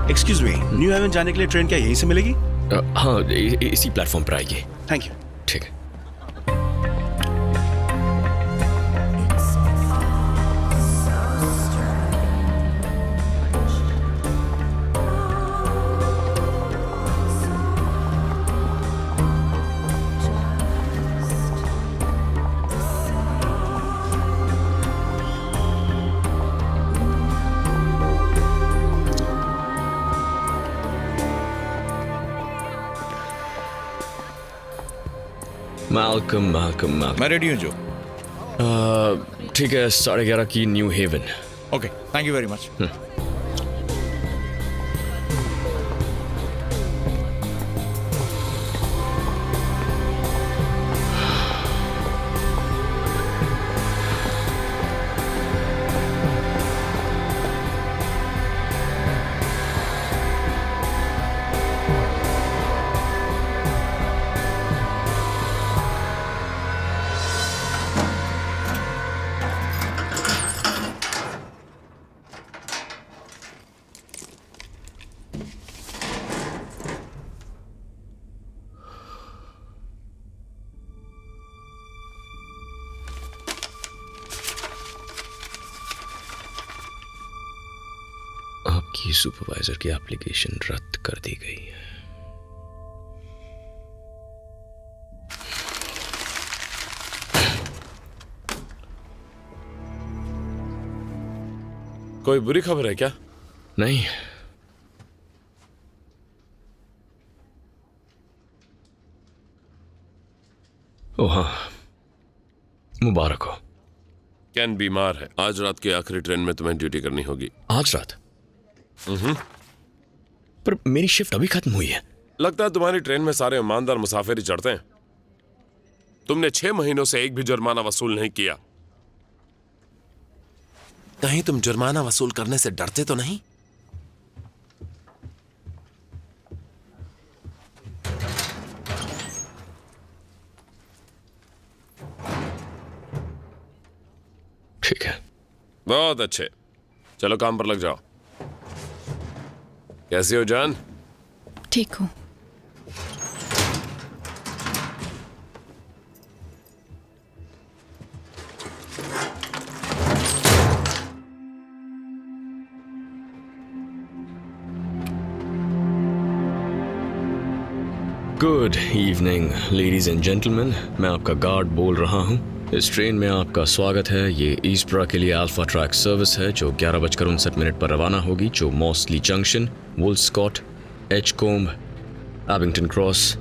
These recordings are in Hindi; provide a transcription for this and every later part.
एक्सक्यूज मी, न्यू हेवन जाने के लिए ट्रेन क्या यहीं से मिलेगी? हाँ, इसी प्लेटफॉर्म पर आइए। Thank you. ठीक है। मैल्कम। मैं रेडी हूँ जो। ठीक है, 11:30 की New Haven. Okay, thank you very much. आपकी सुपरवाइजर की एप्लीकेशन रद्द कर दी गई है। कोई बुरी खबर है क्या? नहीं। ओ हाँ, मुबारक हो। कैन बीमार है। आज रात की आखिरी ट्रेन में तुम्हें ड्यूटी करनी होगी। आज रात? पर मेरी शिफ्ट अभी खत्म हुई है। लगता है तुम्हारी ट्रेन में सारे ईमानदार मुसाफिर ही चढ़ते हैं। तुमने 6 महीनों से एक भी जुर्माना वसूल नहीं किया। कहीं तुम जुर्माना वसूल करने से डरते तो नहीं? ठीक है। बहुत अच्छे, चलो काम पर लग जाओ। कैसी हो जान? ठीक हूँ। Good evening ladies and gentleman, मैं आपका गार्ड बोल रहा हूँ। इस ट्रेन में आपका स्वागत है। ये ईस्टब्रा के लिए अल्फा ट्रैक सर्विस है जो 11:59 पर रवाना होगी, जो मॉसली जंक्शन, वुल्स्कॉट, एचकोम्ब, एबिंगटन क्रॉस,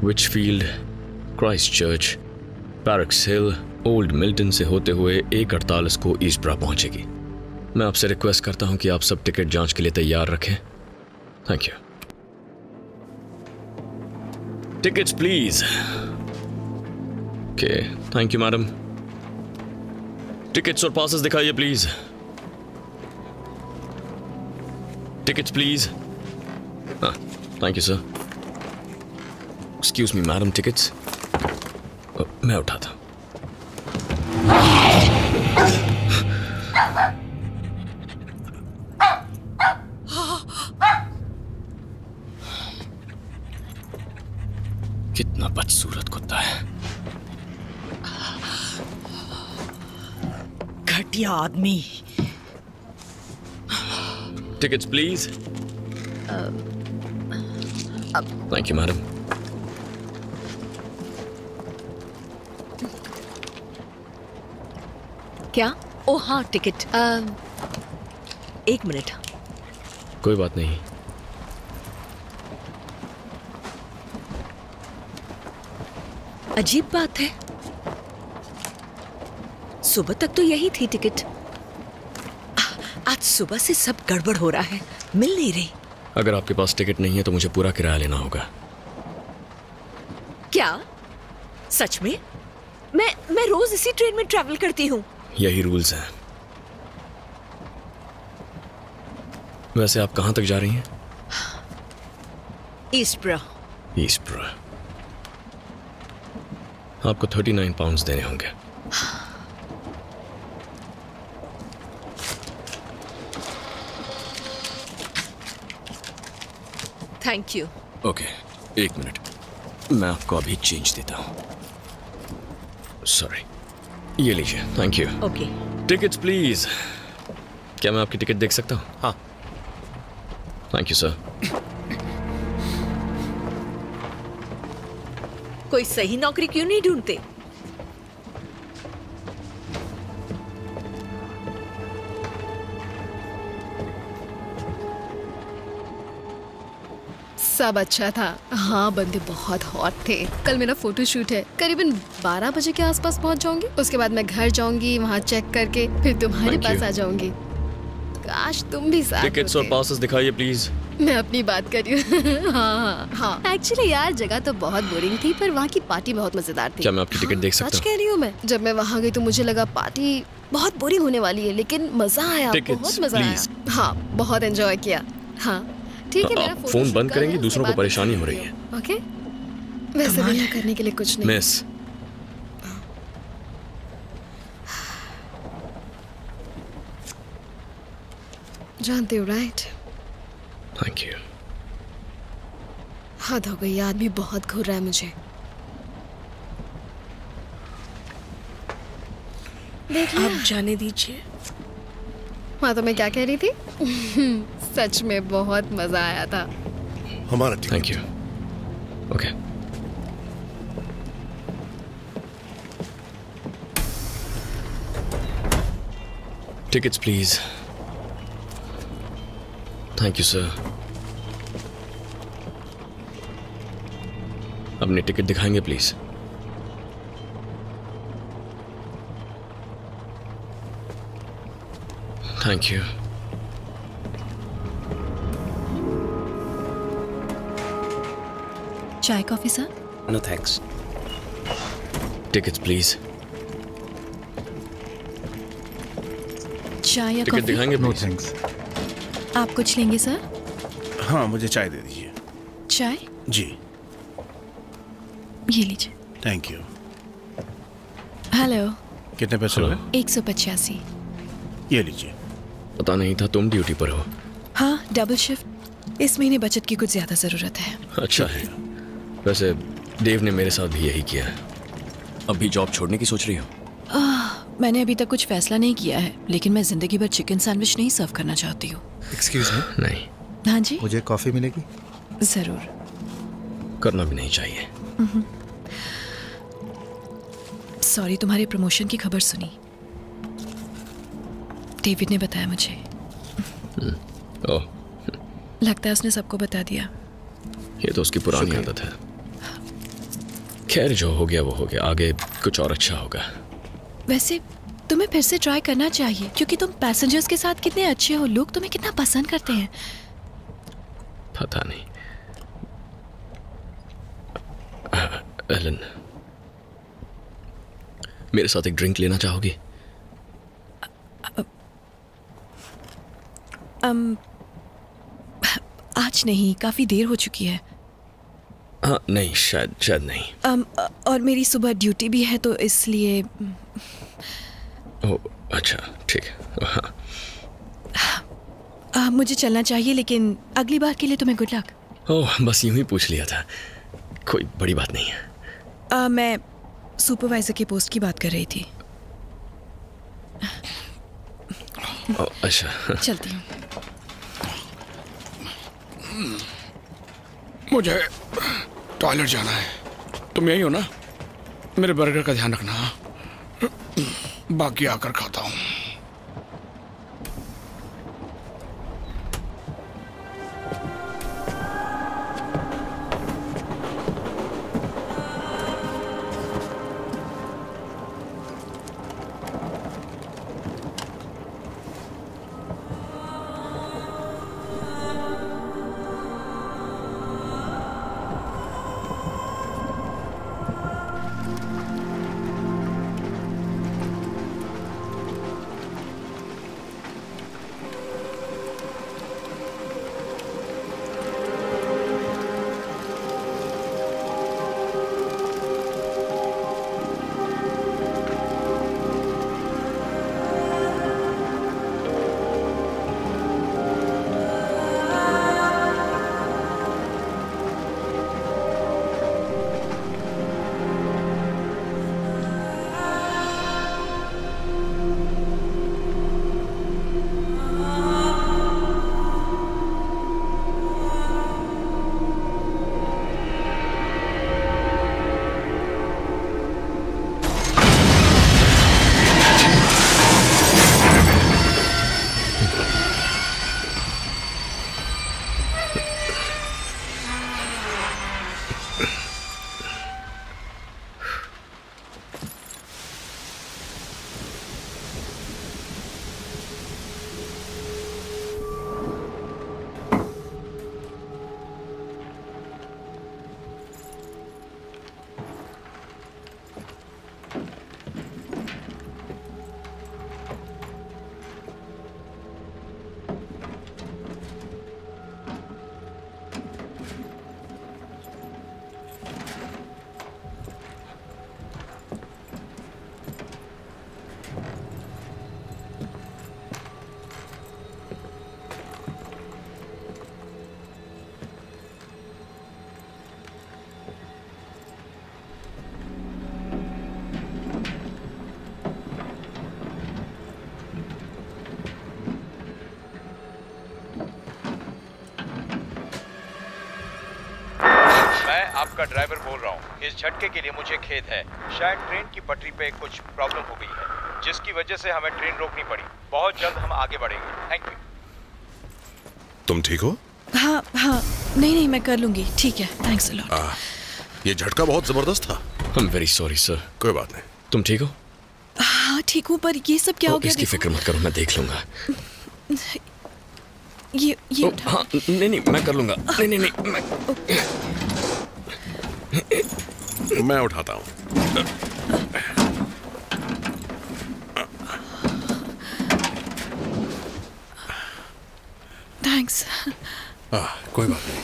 विचफील्ड, क्राइस्ट चर्च, पैरक्स हिल, ओल्ड मिल्टन से होते हुए 1:48 को ईस्टब्रा पहुंचेगी। मैं आपसे रिक्वेस्ट करता हूं कि आप सब टिकट जांच के लिए तैयार रखें। Thank you. Tickets please. Okay, thank you madam. Tickets और पासेस दिखाइए प्लीज। Tickets please. हाँ, thank you sir. Excuse me madam, tickets. मैं उठाता। कितना बदसूरत कुत्ता है। घटिया आदमी। Tickets please. Thank you madam. क्या? ओ हाँ, टिकट। एक मिनट। कोई बात नहीं। अजीब बात है, सुबह तक तो यही थी टिकट। आज सुबह से सब गड़बड़ हो रहा है, मिल नहीं रही। अगर आपके पास टिकट नहीं है तो मुझे पूरा किराया लेना होगा। क्या? सच में? मैं रोज इसी ट्रेन में ट्रैवल करती हूँ। यही रूल्स हैं। वैसे आप कहाँ तक जा रही हैं? ईस्टब्रो। ईस्टब्रो। आपको 39 पाउंड्स देने होंगे। Thank you. ओके, एक मिनट, मैं आपको अभी चेंज देता हूँ। सॉरी, ये लीजिए। Thank you. Okay. Tickets please. क्या मैं आपकी टिकट देख सकता हूँ? हाँ। Thank you sir. कोई सही नौकरी क्यों नहीं ढूंढते? सब अच्छा था। हाँ, बंदे बहुत हॉट थे। कल मेरा फोटो शूट है, करीबन 12 बजे के आसपास पहुंच जाऊंगी। उसके बाद मैं घर जाऊंगी, वहाँ चेक करके फिर तुम्हारे Thank पास you. आ जाऊंगी। काश तुम भी साथ टिकट्स और होते। पासेस दिखाइए प्लीज। मैं अपनी बात कर रही हूँ। हाँ। एक्चुअली यार जगह तो बहुत बोरिंग थी, पर वहाँ की पार्टी बहुत मजेदार थी। क्या मैं आपकी टिकट देख सकता सच हूँ? कह रही हूँ मैं। जब मैं वहाँ गई तो मुझे लगा पार्टी बहुत बोरिंग होने वाली है, लेकिन मजा आया, Tickets, बहुत मजा please. आया। हाँ, बहुत एंजॉय किया। हाँ ठीक है, मेरा आप फोटो फोन शूट बंद कर करेंगी, रहे हैं, दूसरों उसके को बाद परेशानी मैं हो रही है। ओके, वैसे भी यहाँ करने के लिए कुछ नहीं। मिस, जानते हो राइट? Thank you. हद हो गई, आदमी बहुत घूर रहा है मुझे। देख लिया? आप जाने दीजिए। हाँ, तो मैं क्या कह रही थी? सच में बहुत मजा आया था। हमारा ticket. Thank you. Okay, tickets please. Thank you sir. अपनी टिकट दिखाएंगे प्लीज? Thank you. चाय coffee sir? No thanks. Tickets please. चाय या टिकट कॉफी? दिखाएंगे नो प्लीज? थैंक्स। आप कुछ लेंगे सर? हाँ, मुझे चाय दे दीजिए। चाय? जी, ये लीजिए। Thank you. हेलो। Hello. कितने पैसे हुए? 185। ये लीजिए। पता नहीं था तुम ड्यूटी पर हो। हाँ, डबल शिफ्ट। इस महीने बचत की कुछ ज्यादा जरूरत है। अच्छा है। वैसे देव ने मेरे साथ भी यही किया है। अभी जॉब छोड़ने की सोच रही हो? मैंने अभी तक कुछ फैसला नहीं किया है, लेकिन मैं जिंदगी भर चिकन सैंडविच नहीं सर्व करना चाहती हूँ। एक्सक्यूज मी, नहीं, हाँ जी, मुझे कॉफी मिलेगी? जरूर। करना भी नहीं चाहिए। सॉरी, तुम्हारे प्रमोशन की खबर सुनी। डेविड ने बताया मुझे। ओह, लगता है उसने सबको बता दिया। ये तो उसकी पुरानी आदत है। खैर, जो हो गया वो हो गया, आगे कुछ और अच्छा होगा। वैसे तुम्हें फिर से ट्राई करना चाहिए, क्योंकि तुम पैसेंजर्स के साथ कितने अच्छे हो, लोग तुम्हें कितना पसंद करते हैं। पता नहीं। एलन, मेरे साथ एक ड्रिंक लेना चाहोगी? आज नहीं, काफी देर हो चुकी है। हाँ, नहीं, शायद नहीं। और मेरी सुबह ड्यूटी भी है, तो इसलिए ओह, अच्छा, ठीक है। हाँ। मुझे चलना चाहिए, लेकिन अगली बार के लिए तुम्हें गुड लक। ओह, बस यूं ही पूछ लिया था, कोई बड़ी बात नहीं है। मैं सुपरवाइजर के पोस्ट की बात कर रही थी। ओह, अच्छा। चलती हूँ। मुझे टॉयलेट जाना है। तुम यही हो ना? मेरे बर्गर का ध्यान रखना। हाँ? बाकी आकर खाता हूँ। आपका ड्राइवर बोल रहा हूँ। इस झटके के लिए मुझे खेद है। शायद ट्रेन की पटरी पे कुछ प्रॉब्लम हो गई है, जिसकी वजह से हमें ट्रेन रोकनी पड़ी। बहुत जल्द हम आगे बढ़ेंगे। Thank you. तुम ठीक हो? हाँ हाँ, नहीं मैं कर लूंगी। ठीक है, थैंक्स अ लॉट। ये झटका बहुत जबरदस्त था। I am very sorry sir. कोई बात नहीं। तुम ठीक हो? हाँ ठीक हूँ, पर ये सब क्या हो गया? इसकी फिक्र मत करो, मैं देख लूंगा। ये हाँ नहीं मैं कर लूंगा। नहीं मैं उठाता हूँ। थैंक्स। कोई बात नहीं।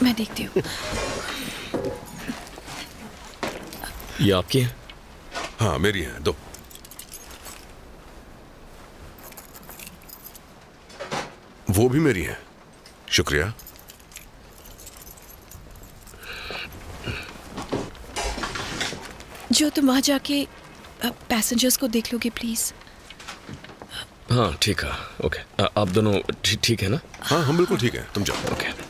मैं देखती हूँ। ये आपकी है? हाँ मेरी है, दो। वो भी मेरी है। शुक्रिया। जो तुम वहां जाके पैसेंजर्स को देख लोगे प्लीज। हाँ ठीक है, ओके। आप दोनों ठीक है ना? हाँ हम बिल्कुल ठीक है, तुम जाओ। ओके।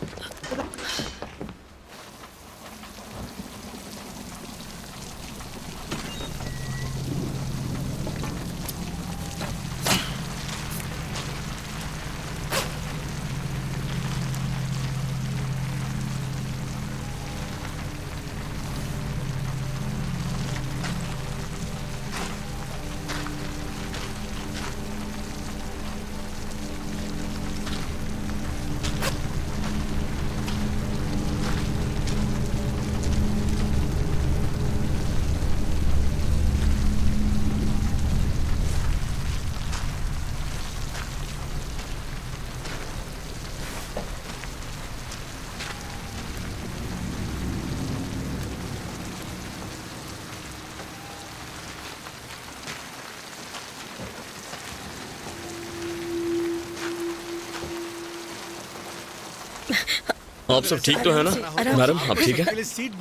आप सब ठीक तो है ना? मैडम आप ठीक है?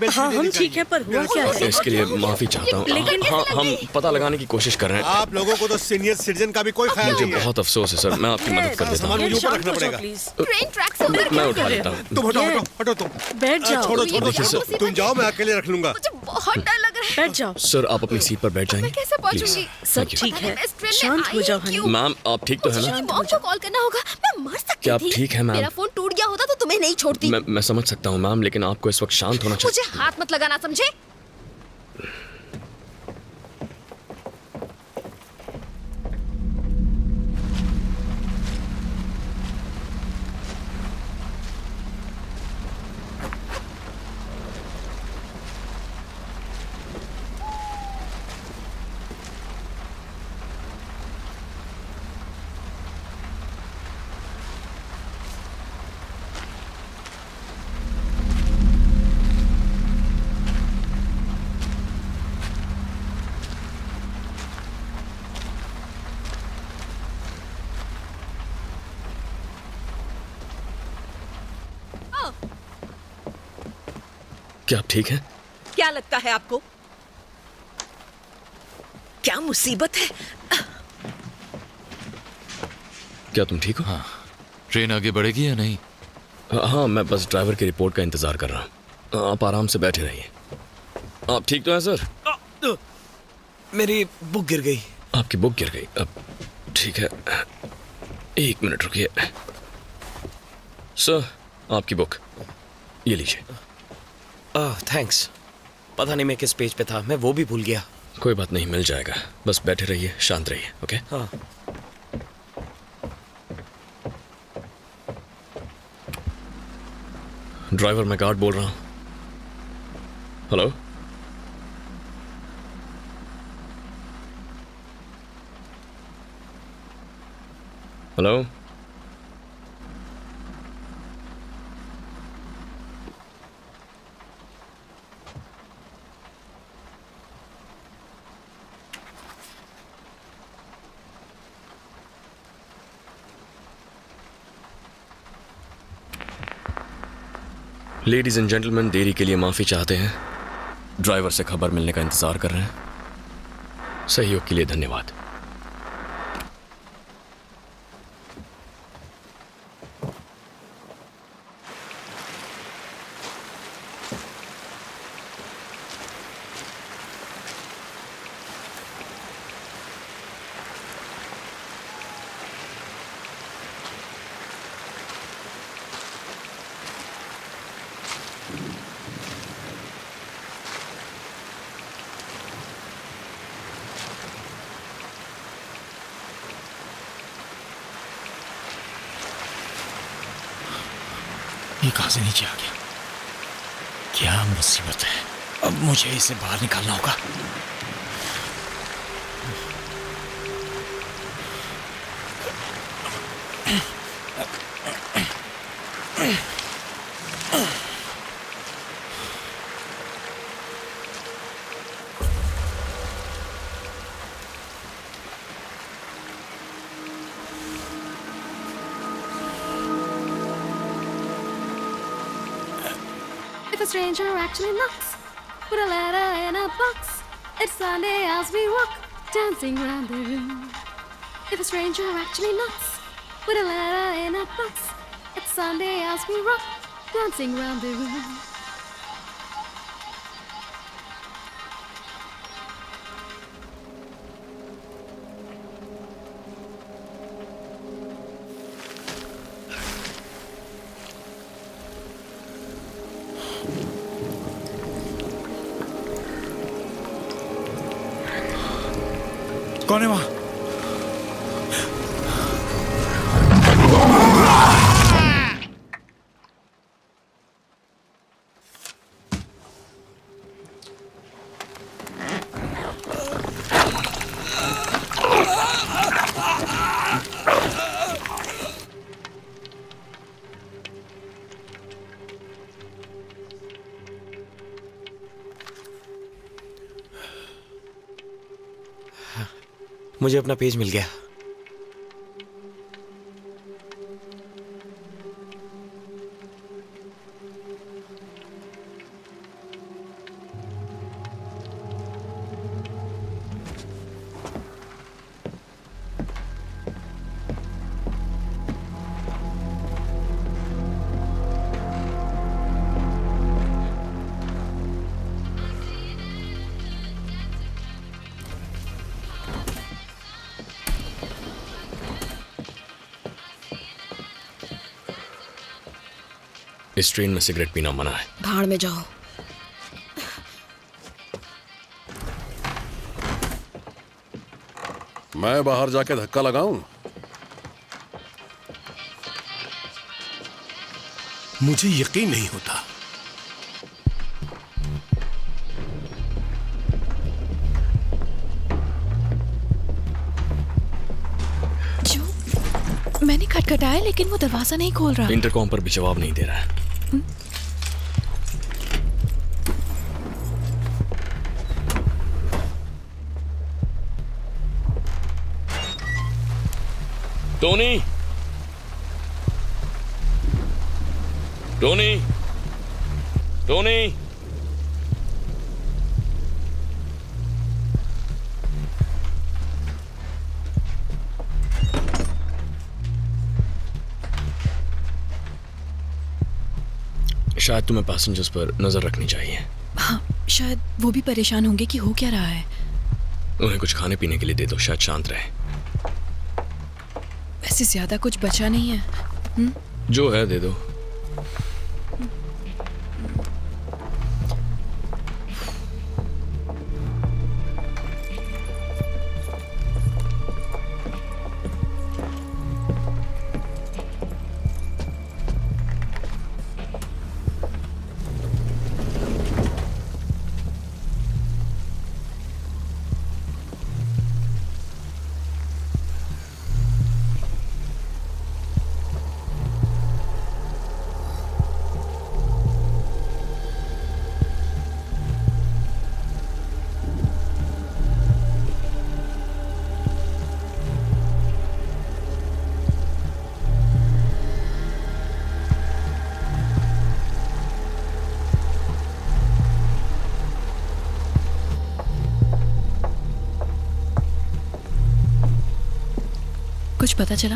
हाँ हम ठीक है, पर हुआ क्या है? इसके लिए माफी चाहता हूँ। लेकिन हाँ हम पता लगाने की कोशिश कर रहे हैं। आप लोगों को तो सीनियर सिटीजन का भी कोई ख्याल मुझे नहीं है। बहुत अफसोस है सर, मैं आपकी मदद कर देता सामान हूँ। मुझे ऊपर रखना पड़ेगा। ट्रेन ट्रैक से उतर मैं उठा लेता हूँ। तुम हटो हटो हटो तुम। बैठ जाओ। छोड़ो देखिए सर, तुम जाओ, मैं अकेले रख लूंगा। मुझे बहुत डर लग रहा बैठ जाओ। सर आप अपनी सीट पर बैठ जाएंगे? मैं कैसे पहुंचूंगी? सब ठीक है, शांत हो जाओ हनी। मैम आप ठीक तो है ना? मॉम को कॉल करना होगा, मैं मर सकती क्या आप थी। ठीक है मैम? मेरा फोन टूट गया होता तो तुम्हें नहीं छोड़ती। मैं समझ सकता हूँ मैम, लेकिन आपको इस वक्त शांत होना चाहिए। मुझे हाथ मत लगाना, समझे? क्या आप ठीक हैं? क्या लगता है आपको? क्या मुसीबत है? क्या तुम ठीक हो? हाँ, ट्रेन आगे बढ़ेगी या नहीं? हाँ मैं बस ड्राइवर की रिपोर्ट का इंतजार कर रहा हूँ। आप आराम से बैठे रहिए। आप ठीक तो हैं सर? मेरी बुक गिर गई। आपकी बुक गिर गई? अब ठीक है, 1 मिनट रुकिए। सर आपकी बुक ये लीजिए। थैंक्स। पता नहीं मैं किस पेज पे था, मैं वो भी भूल गया। कोई बात नहीं, मिल जाएगा। बस बैठे रहिए, शांत रहिए। ओके? हाँ। ड्राइवर मैं गार्ड बोल रहा हूँ। Hello? Hello? Ladies and gentleman, देरी के लिए माफी चाहते हैं। ड्राइवर से खबर मिलने का इंतजार कर रहे हैं। सहयोग के लिए धन्यवाद। ये कहां से नीचे आ गया? क्या मुसीबत है? अब मुझे इसे बाहर निकालना होगा। If a stranger actually knocks with a letter in a box, it's Sunday as we walk, dancing round the room. If a stranger actually knocks with a letter in a box, it's Sunday as we rock, dancing round the room. कौन है वहां? मुझे अपना पेज मिल गया। इस ट्रेन में सिगरेट पीना मना है। भाड़ में जाओ। मैं बाहर जाके धक्का लगाऊं? मुझे यकीन नहीं होता। जो मैंने खटखटाया लेकिन वो दरवाजा नहीं खोल रहा। इंटरकॉम पर भी जवाब नहीं दे रहा है। Tony, Tony, Tony. शायद तुम्हें पैसेंजर्स पर नजर रखनी चाहिए। हाँ, शायद वो भी परेशान होंगे कि हो क्या रहा है। उन्हें कुछ खाने पीने के लिए दे दो, शायद शांत रहे। वैसे ज्यादा कुछ बचा नहीं है। जो है दे दो। कुछ पता चला?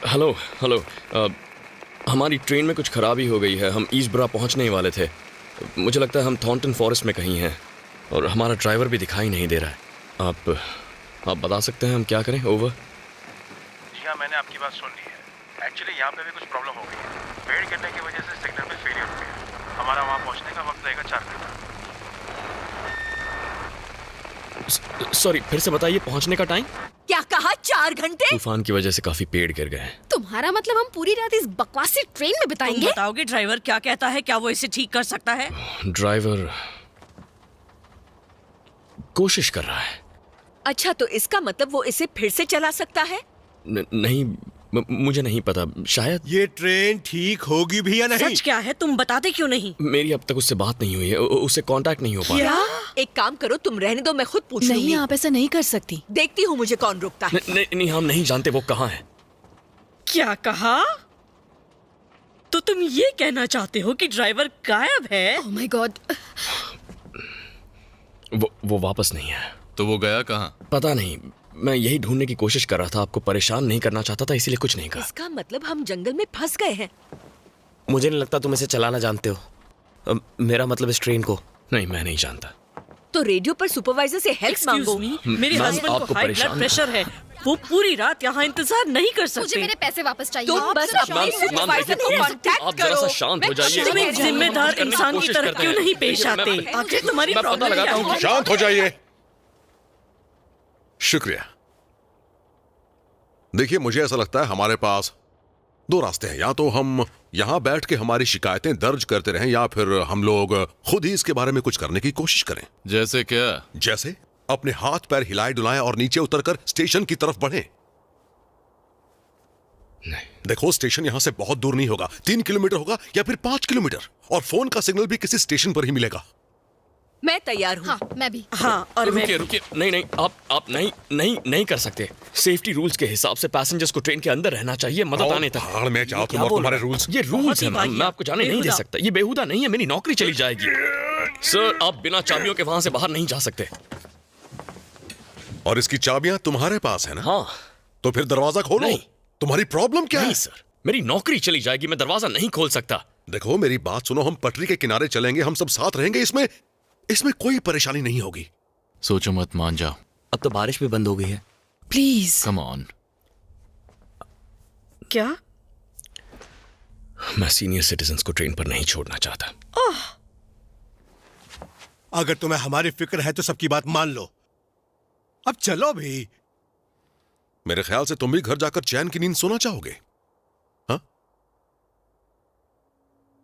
हेलो हेलो, हमारी ट्रेन में कुछ खराबी हो गई है। हम ईस्टब्रा पहुंचने ही वाले थे। मुझे लगता है हम थॉर्नटन फॉरेस्ट में कहीं हैं और हमारा ड्राइवर भी दिखाई नहीं दे रहा है। आप बता सकते हैं हम क्या करें? ओवर। जी हाँ, मैंने आपकी बात सुन ली है। एक्चुअली यहाँ पे भी कुछ प्रॉब्लम हो गई है। पेड़ गिरने की वजह से सिग्नल में फेलियर हो गया। हमारा वहाँ पहुँचने का वक्त लगेगा 4 घंटा। सॉरी, फिर से बताइए पहुंचने का टाइम। क्या कहा? 4 घंटे? तूफान की वजह से काफी पेड़ गिर गए। तुम्हारा मतलब हम पूरी रात इस बकवासी ट्रेन में बिताएंगे? बताओगे ड्राइवर क्या कहता है? क्या वो इसे ठीक कर सकता है? ड्राइवर कोशिश कर रहा है। अच्छा, तो इसका मतलब वो इसे फिर से चला सकता है? नहीं, मुझे नहीं पता, शायद। ये ट्रेन ठीक होगी भी या नहीं? सच क्या है? तुम बताते क्यों नहीं? मेरी अब तक उससे बात नहीं हुई है, उससे कांटेक्ट नहीं हो पा क्या? रहा। एक काम करो, तुम रहने दो, मैं खुद पूछ लूंगी। नहीं, आप ऐसा नहीं कर सकती। देखती हूँ मुझे कौन रोकता है। नहीं, हम नहीं जानते वो कहाँ है। क्या कहा? तो तुम ये कहना चाहते हो कि ड्राइवर गायब है? Oh my God. वो वापस नहीं है। तो वो गया कहाँ? पता नहीं, मैं यही ढूंढने की कोशिश कर रहा था। आपको परेशान नहीं करना चाहता था, इसीलिए कुछ नहीं कहा। इसका मतलब हम जंगल में फंस गए हैं। मुझे नहीं लगता तुम इसे चलाना जानते हो। मेरा मतलब इस ट्रेन को। नहीं, मैं नहीं जानता। तो रेडियो पर सुपरवाइजर से हेल्प मांगो। मेरे हस्बैंड को हाई ब्लड प्रेशर है। वो पूरी रात यहाँ इंतजार नहीं कर सकते। मुझे मेरे पैसे वापस चाहिए। तुम बस अपने सुपरवाइजर को आप कांटेक्ट जरा सा करो। शांत हो जाइए। तुम एक जिम्मेदार इंसान की तरह क्यों नहीं पेश आते? आखिर तुम्हारी प्रॉब्लम क्या है? शांत हो जाइए। शुक्रिया। देखिए, मुझे ऐसा लगता है हमारे पास 2 रास्ते हैं। या तो हम यहां बैठ के हमारी शिकायतें दर्ज करते रहें, या फिर हम लोग खुद ही इसके बारे में कुछ करने की कोशिश करें। जैसे क्या? जैसे अपने हाथ पैर हिलाए डुलाएं और नीचे उतरकर स्टेशन की तरफ बढ़ें। देखो, स्टेशन यहां से बहुत दूर नहीं होगा। 3 किलोमीटर होगा या फिर 5 किलोमीटर, और फोन का सिग्नल भी किसी स्टेशन पर ही मिलेगा। मैं तैयार हूँ। हाँ, मैं भी। हाँ, और मैं रुकिए। नहीं, आप नहीं कर सकते। सेफ्टी रूल्स के हिसाब से पैसेंजर्स को ट्रेन के अंदर रहना चाहिए मदद आने तक। भाड़ में जाओ तुम और तुम्हारे रूल्स। ये रूल्स है मैम, मैं आपको जाने नहीं दे बेहुदा। सकता। ये बेहुदा नहीं है, मेरी नौकरी चली जाएगी। सर, आप बिना चाबियों के वहां से बाहर नहीं जा सकते। और इसकी चाबियां तुम्हारे पास है ना? हाँ। तो फिर दरवाजा खोलो। नहीं, तुम्हारी प्रॉब्लम क्या नहीं है? सर, मेरी नौकरी चली जाएगी, मैं दरवाजा नहीं खोल सकता। देखो मेरी बात सुनो, हम पटरी के किनारे चलेंगे, हम सब साथ रहेंगे, इसमें कोई परेशानी नहीं होगी। सोचो मत, मान जाओ। अब तो बारिश भी बंद हो गई है। प्लीज। Come on. क्या? मैं सीनियर सिटीजन्स को ट्रेन पर नहीं छोड़ना चाहता। अगर तुम्हें हमारी फिक्र है तो सबकी बात मान लो। अब चलो भी। मेरे ख्याल से तुम भी घर जाकर चैन की नींद सोना चाहोगे। हाँ?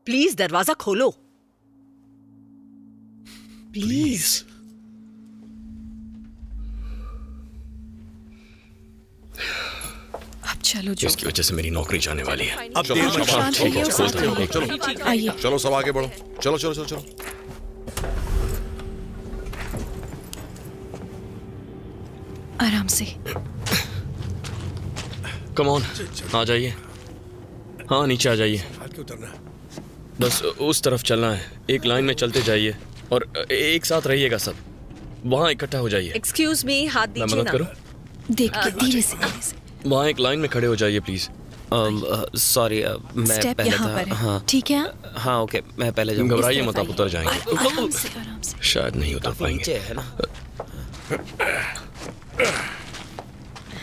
प्लीज दरवाजा खोलो। प्लीज। अब चलो जो। इसकी वजह से मेरी नौकरी जाने वाली है। अब देर मत करो। शांत रहिए और साथ रहिए। चलो आइए। चलो सब आगे बढ़ो, चलो चलो चलो चलो। आराम से। कम ऑन, आ जाइए। हाँ, नीचे आ जाइए। हाथ क्यों उतरना? बस उस तरफ चलना है, एक लाइन में चलते जाइए और एक साथ रहिएगा सब। वहाँ इकट्ठा हो जाइए। एक्सक्यूज मी, हाथ मैं दीजिए मदद ना। करूँ? देख के धीरे से। वहाँ एक लाइन में खड़े हो जाइए प्लीज। सॉरी, मैं स्टेप पहले यहाँ था। पर है। हाँ ठीक है? हाँ, ओके, मैं पहले जाऊंगा। घबराइए मत, आप उतर जाएंगे। आराम से, आराम से। शायद नहीं उतर काफी पाएंगे। नीचे है ना।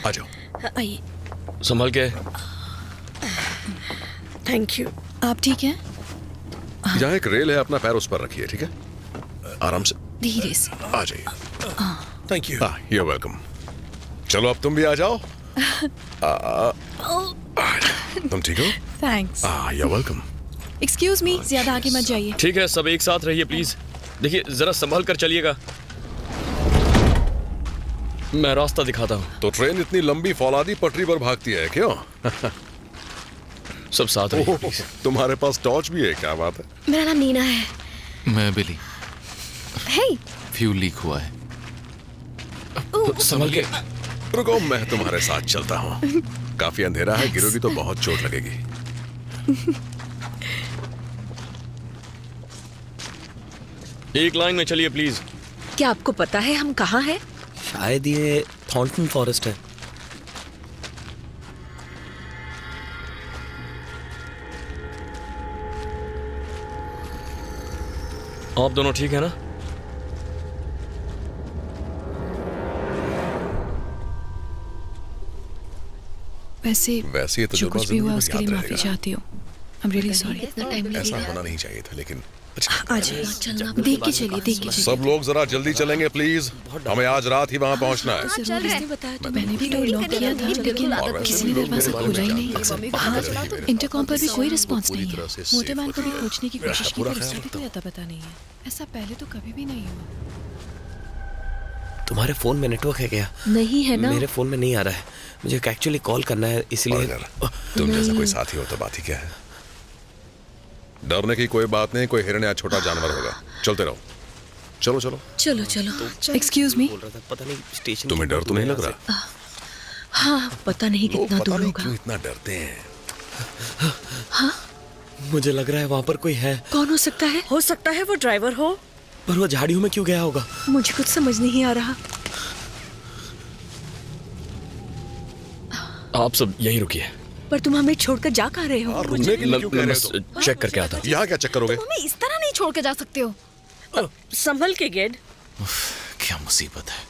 आ जाओ। आइए। संभल के। Thank you. आप ठीक हैं? यहाँ एक रेल है, अपना पैर उस पर रखिए, ठीक है? आराम से धीरे से। आ जाइए। Thank you. You welcome. चलो अब तुम भी आ जाओ। तुम ठीक हो? Thanks. You welcome. Excuse me, ज्यादा आगे मत जाइए। ठीक है, सब एक साथ रहिए प्लीज। देखिए, जरा संभल कर चलिएगा। मैं रास्ता दिखाता हूँ। तो ट्रेन इतनी लंबी फौलादी पटरी पर भागती है क्यों? सब साथ रहिए प्लीज। तुम्हारे पास टॉर्च भी है, क्या बात है? मेरा नाम नीना है। मैं बिली। हे। फ्यूल लीक हुआ है। संभल के। रुको, मैं तुम्हारे साथ चलता हूँ। काफी अंधेरा है, गिरोगी तो बहुत चोट लगेगी। एक लाइन में चलिए प्लीज। क्या आपको पता है हम कहाँ हैं? शायद ये थॉर्नटन फॉरेस्ट है। आप दोनों ठीक है ना? वैसे वैसे ये जो तजुर्बा कुछ भी हुआ जिंदगी उसके में लिए याद माफी रहेगा। चाहती हूँ। I'm really sorry। ऐसा होना नहीं चाहिए था, लेकिन आ जाइए। देख के चलिए, देख के चलिए। सब लोग जरा जल्दी चलेंगे प्लीज, हमें आज रात ही वहाँ पहुँचना है। जरूर किसने बताया तो मैंने भी डोर लॉक किया था, लेकिन किसी ने दरवाजा खोला ही नहीं। हाँ, इंटरकॉम पर भी कोई रिस्पॉन्स नहीं है। मोटे मैन को भी पूछने की कोशिश की, पर उसका भी कोई अता पता नहीं है। ऐसा पहले तो कभी भी नहीं हुआ। तुम्हारे फोन में नेटवर्क है क्या? नहीं है ना। मेरे फोन में नहीं आ रहा है। मुझे एक्चुअली कॉल करना है, इसलिए। अगर तुम जैसा कोई साथी हो तो बात ही क्या है। डरने की कोई बात नहीं, कोई हिरण या छोटा जानवर होगा। चलते रहो, चलो चलो। चलो चलो। Excuse me. बोल रहा था, पता नहीं स्टेशन। तुम्हें डर तो नहीं लग रहा? हाँ, पता नहीं लोग कितना पता दूर नहीं होगा। क्यों इतना डरते हैं। मुझे लग रहा है वहां पर कोई है। कौन हो सकता है? हो सकता है वो ड्राइवर हो। पर वो झाड़ियों में क्यों गया होगा? मुझे कुछ समझ नहीं आ रहा। आप सब यहीं रुकिए। पर तुम हमें छोड़कर जा कहाँ रहे हो? रुकने के लिए क्यों कह मैं रहे बस हो तुम? चेक करके आता हूँ। यहाँ क्या चेक करोगे? हमें इस तरह नहीं छोड़ के जा सकते हो। संभल के गेड। क्या मुसीबत है।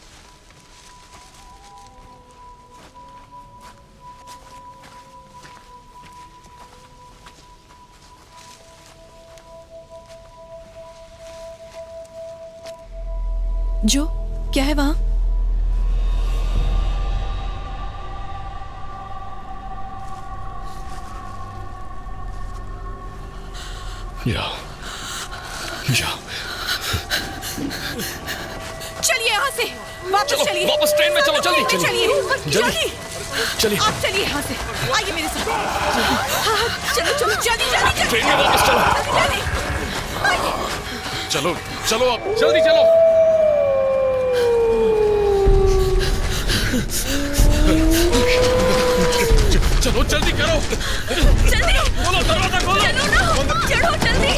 जो क्या है वहाँ? जाओ जाओ। चलिए यहाँ से, वापस चलिए। वापस ट्रेन में चलो, जल्दी चलिए, जल्दी चलिए। आप चलिए यहाँ से, आइए मेरे साथ। हाँ, चलो चलो, जल्दी जल्दी ट्रेन में वापस चलो। जल्दी। चलो चलो अब। जल्दी चलो। चलो जल्दी करो। जल्दी खोलो दरवाजा, खोलो। चलो ना, चढ़ो जल्दी।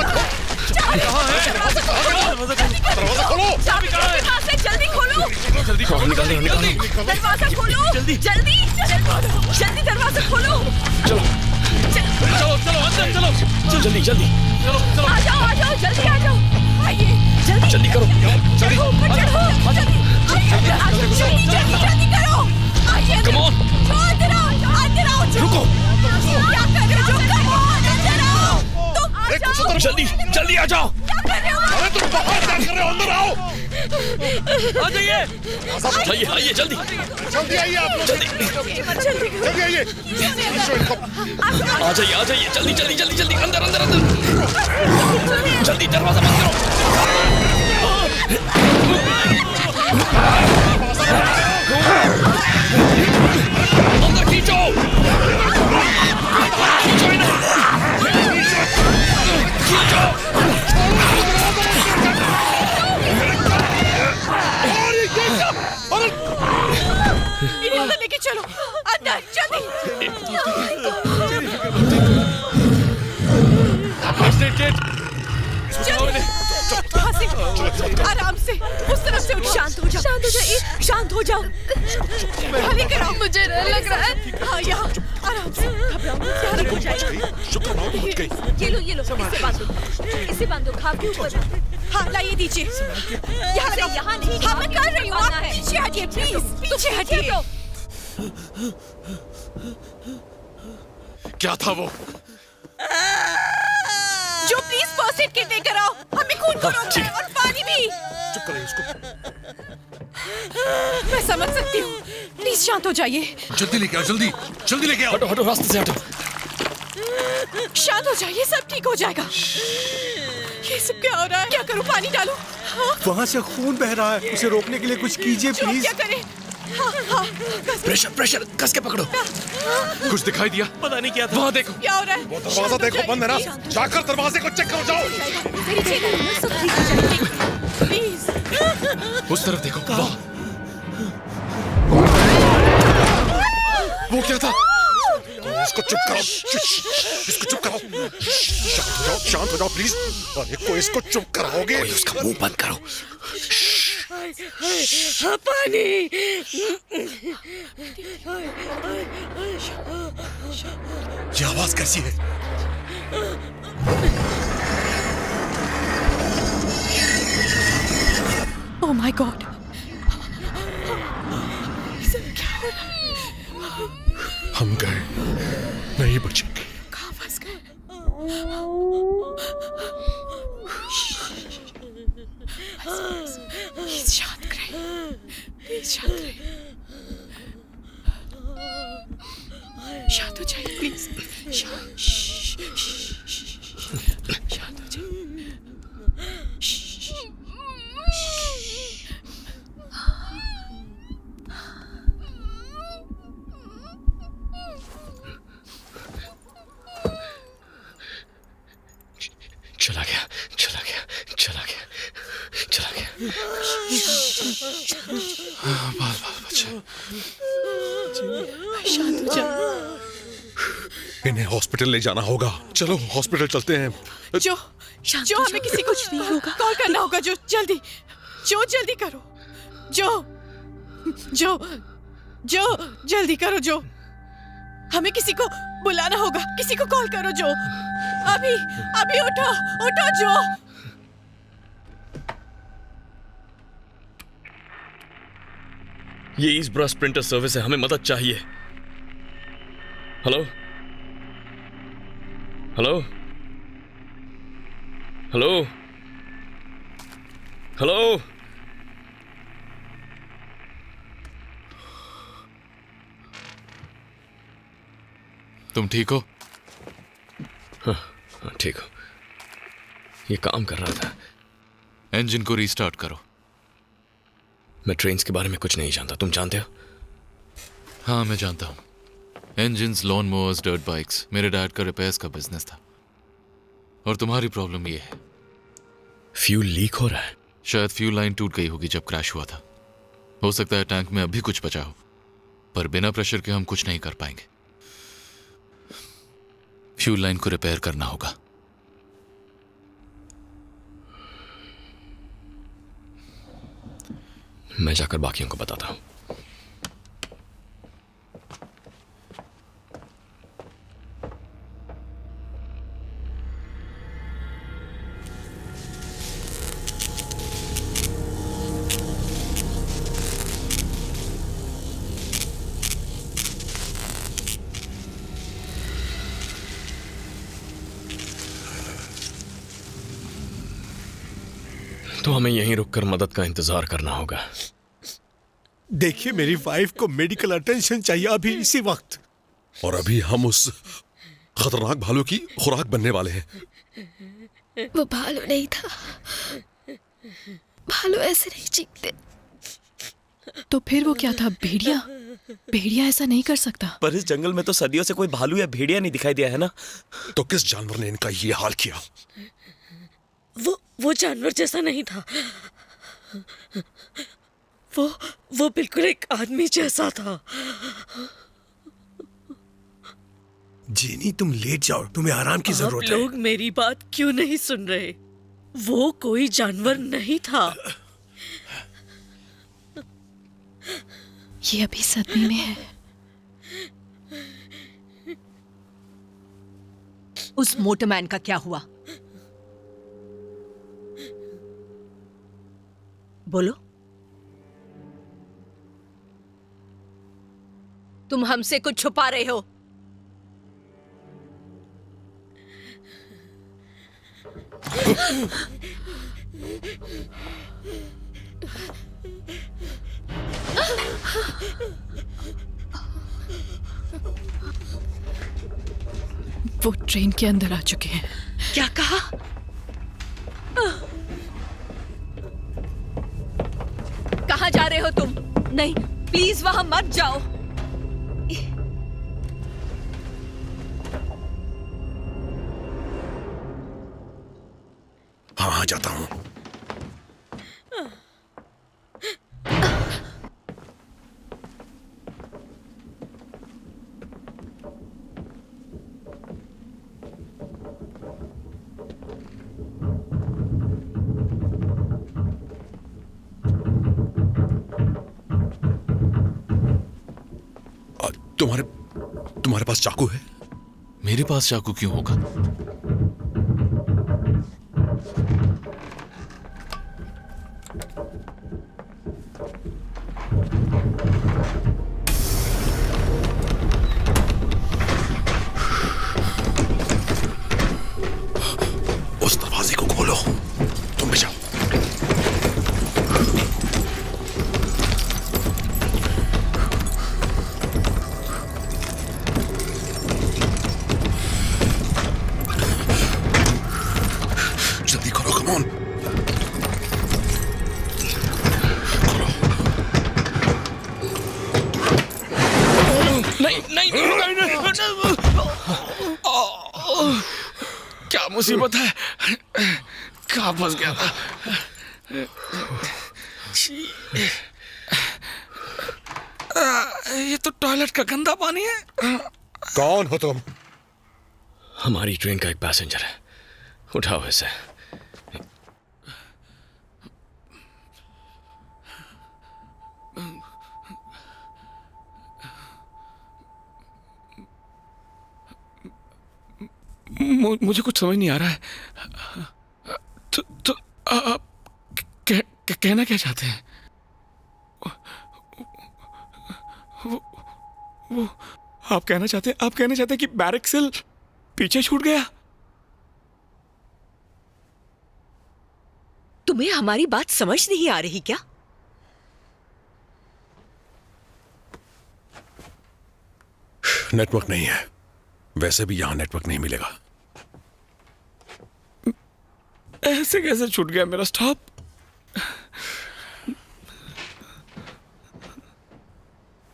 दरवाजा खोलो। चाबी कहाँ है? जल्दी खोलो। जल्दी खोलो। निकालो निकालो। दरवाजा खोलो जल्दी जल्दी जल्दी दरवाजा खोलो। चलो चलो चलो अंदर चलो। चलो जल्दी जल्दी चलो चलो। आ जाओ जल्दी आ जाओ। आइए जल्दी जल्दी करो जल्दी ऊपर चढ़ो जल्दी जल्दी करो। आइए कम ऑन। अंदर आओ रुको। क्या कर रहे हो? कम ऑन अंदर आओ। तुम आ जाओ जल्दी जल्दी आ जाओ। क्या कर रहे हो? अरे तुम बाहर क्या कर रहे हो? अंदर आओ। आ जाइए आइए आइए जल्दी जल्दी आइए आप लोग। जल्दी आइए। आ जाइए जल्दी जल्दी जल्दी जल्दी अंदर अंदर अंदर। जल्दी दरवाजा बंद करो। अंदर खींचो खींचो इन्हें खींचो। इन्हें अंदर लेके चलो अंदर जल्दी। आराम से उस तरफ से उठो। शांत हो जाओ शांत हो जाओ। खाली कराओ। मुझे लग रहा है। हाँ यहाँ आराम से घबराओ मत। ये लो इसे बांधो खाप के ऊपर। हाँ लाइए दीजिए। यहाँ नहीं। हाँ मैं कर रही हूँ। आप पीछे हटिए प्लीज। पीछे हटिए। क्या था वो? जो प्लीज फर्स्ट एड किट लेकर आओ। हमें खून को रोकना है और पानी भी। चुप करिए इसको। मैं समझ सकती हूँ। प्लीज शांत हो जाइए। जल्दी लेके आओ जल्दी लेके आओ। हटो हटो रास्ते से हटो। शांत हो जाइए सब ठीक हो जाएगा। ये सब क्या हो रहा है? क्या करूँ? पानी डालूं? हाँ? वहाँ से खून बह रहा है, उसे रोकने के लिए कुछ कीजिए जो प्लीज। क्या करें? हाँ, प्रेशर कस के पकड़ो। कुछ दिखाई दिया? पता नहीं क्या था। वहाँ देखो। क्या हो रहा है? दरवाजा देखो बंद है ना। जाकर दरवाजे को चेक करो जाओ। प्लीज उस तरफ देखो। वहाँ वो क्या था? इसको चुप करो। इसको चुप करो। शांत हो जाओ प्लीज। अरे कोई इसको चुप कराओगे? उसका मुंह बंद करो। पानी। ये आवाज कैसी है? Oh my God. क्या हो रहा है? हम गए नहीं बचेंगे। कहाँ फंस गए? शांत रहिए। प्लीज शांत रहिए। शांत हो जाइए प्लीज। शांत हो जाइए। चला गया बाल बच्चे। शांत हो जाओ। इन्हें हॉस्पिटल ले जाना होगा। चलो हॉस्पिटल चलते हैं। जो हमें किसी को कॉल करना होगा। जो जल्दी करो। जो जल्दी करो। जो हमें किसी को बुलाना होगा। किसी को कॉल करो। जो अभी उठो जो। ये ईस्ट ब्रा स्प्रिंटर सर्विस है, हमें मदद चाहिए। Hello hello hello hello. तुम ठीक हो? हाँ ठीक हो। ये काम कर रहा था। इंजन को रीस्टार्ट करो। मैं ट्रेन्स के बारे में कुछ नहीं जानता, तुम जानते हो? हाँ मैं जानता हूँ। Engines, lawn mowers, dirt bikes, मेरे डैड का रिपेयर्स का बिजनेस था। और तुम्हारी प्रॉब्लम ये है, फ्यूल लीक हो रहा है। शायद फ्यूल लाइन टूट गई होगी जब क्रैश हुआ था। हो सकता है टैंक में अभी कुछ बचा हो, पर बिना प्रेशर के हम कुछ नहीं कर पाएंगे। फ्यूल लाइन को रिपेयर करना होगा। मैं जाकर बाकियों को बताता हूँ। तो हमें यहीं रुककर मदद का इंतजार करना होगा। देखिए, मेरी वाइफ को मेडिकल अटेंशन चाहिए अभी इसी वक्त। और अभी हम उस खतरनाक भालू की खुराक बनने वाले हैं। वो भालू नहीं था। भालू ऐसे नहीं चीखते। तो फिर वो क्या था? भेड़िया? भेड़िया ऐसा नहीं कर सकता। पर इस जंगल में तो सदियों से कोई भालू या भेड़िया नहीं दिखाई दिया है ना। तो किस जानवर ने इनका ये हाल किया? वो जानवर जैसा नहीं था। वो बिल्कुल एक आदमी जैसा था। जीनी, तुम लेट जाओ, तुम्हें आराम की जरूरत है। आप लोग मेरी बात क्यों नहीं सुन रहे? वो कोई जानवर नहीं था। ये अभी सदमे में है। उस मोटरमैन का क्या हुआ? बोलो। तुम हमसे कुछ छुपा रहे हो। वो ट्रेन के अंदर आ चुके हैं। क्या कहा? कहाँ जा रहे हो तुम? नहीं, प्लीज वहां मत जाओ। हाँ, जाता हूँ। तुम्हारे पास चाकू है? मेरे पास चाकू क्यों होगा? उस दरवाजे को खोलो। तुम भी जाओ। जल्दी करो, कम ऑन। नहीं, क्या मुसीबत है? कहाँ फंस गया था? ये तो टॉयलेट का गंदा पानी है। कौन हो तुम? हमारी ट्रेन का एक पैसेंजर है, उठाओ इसे। मुझे कुछ समझ नहीं आ रहा है। तो आप कहना क्या चाहते हैं? वो आप कहना चाहते हैं कि बैरक सेल पीछे छूट गया? तुम्हें हमारी बात समझ नहीं आ रही क्या? नेटवर्क नहीं है। वैसे भी यहां नेटवर्क नहीं मिलेगा। ऐसे कैसे छूट गया मेरा स्टॉप?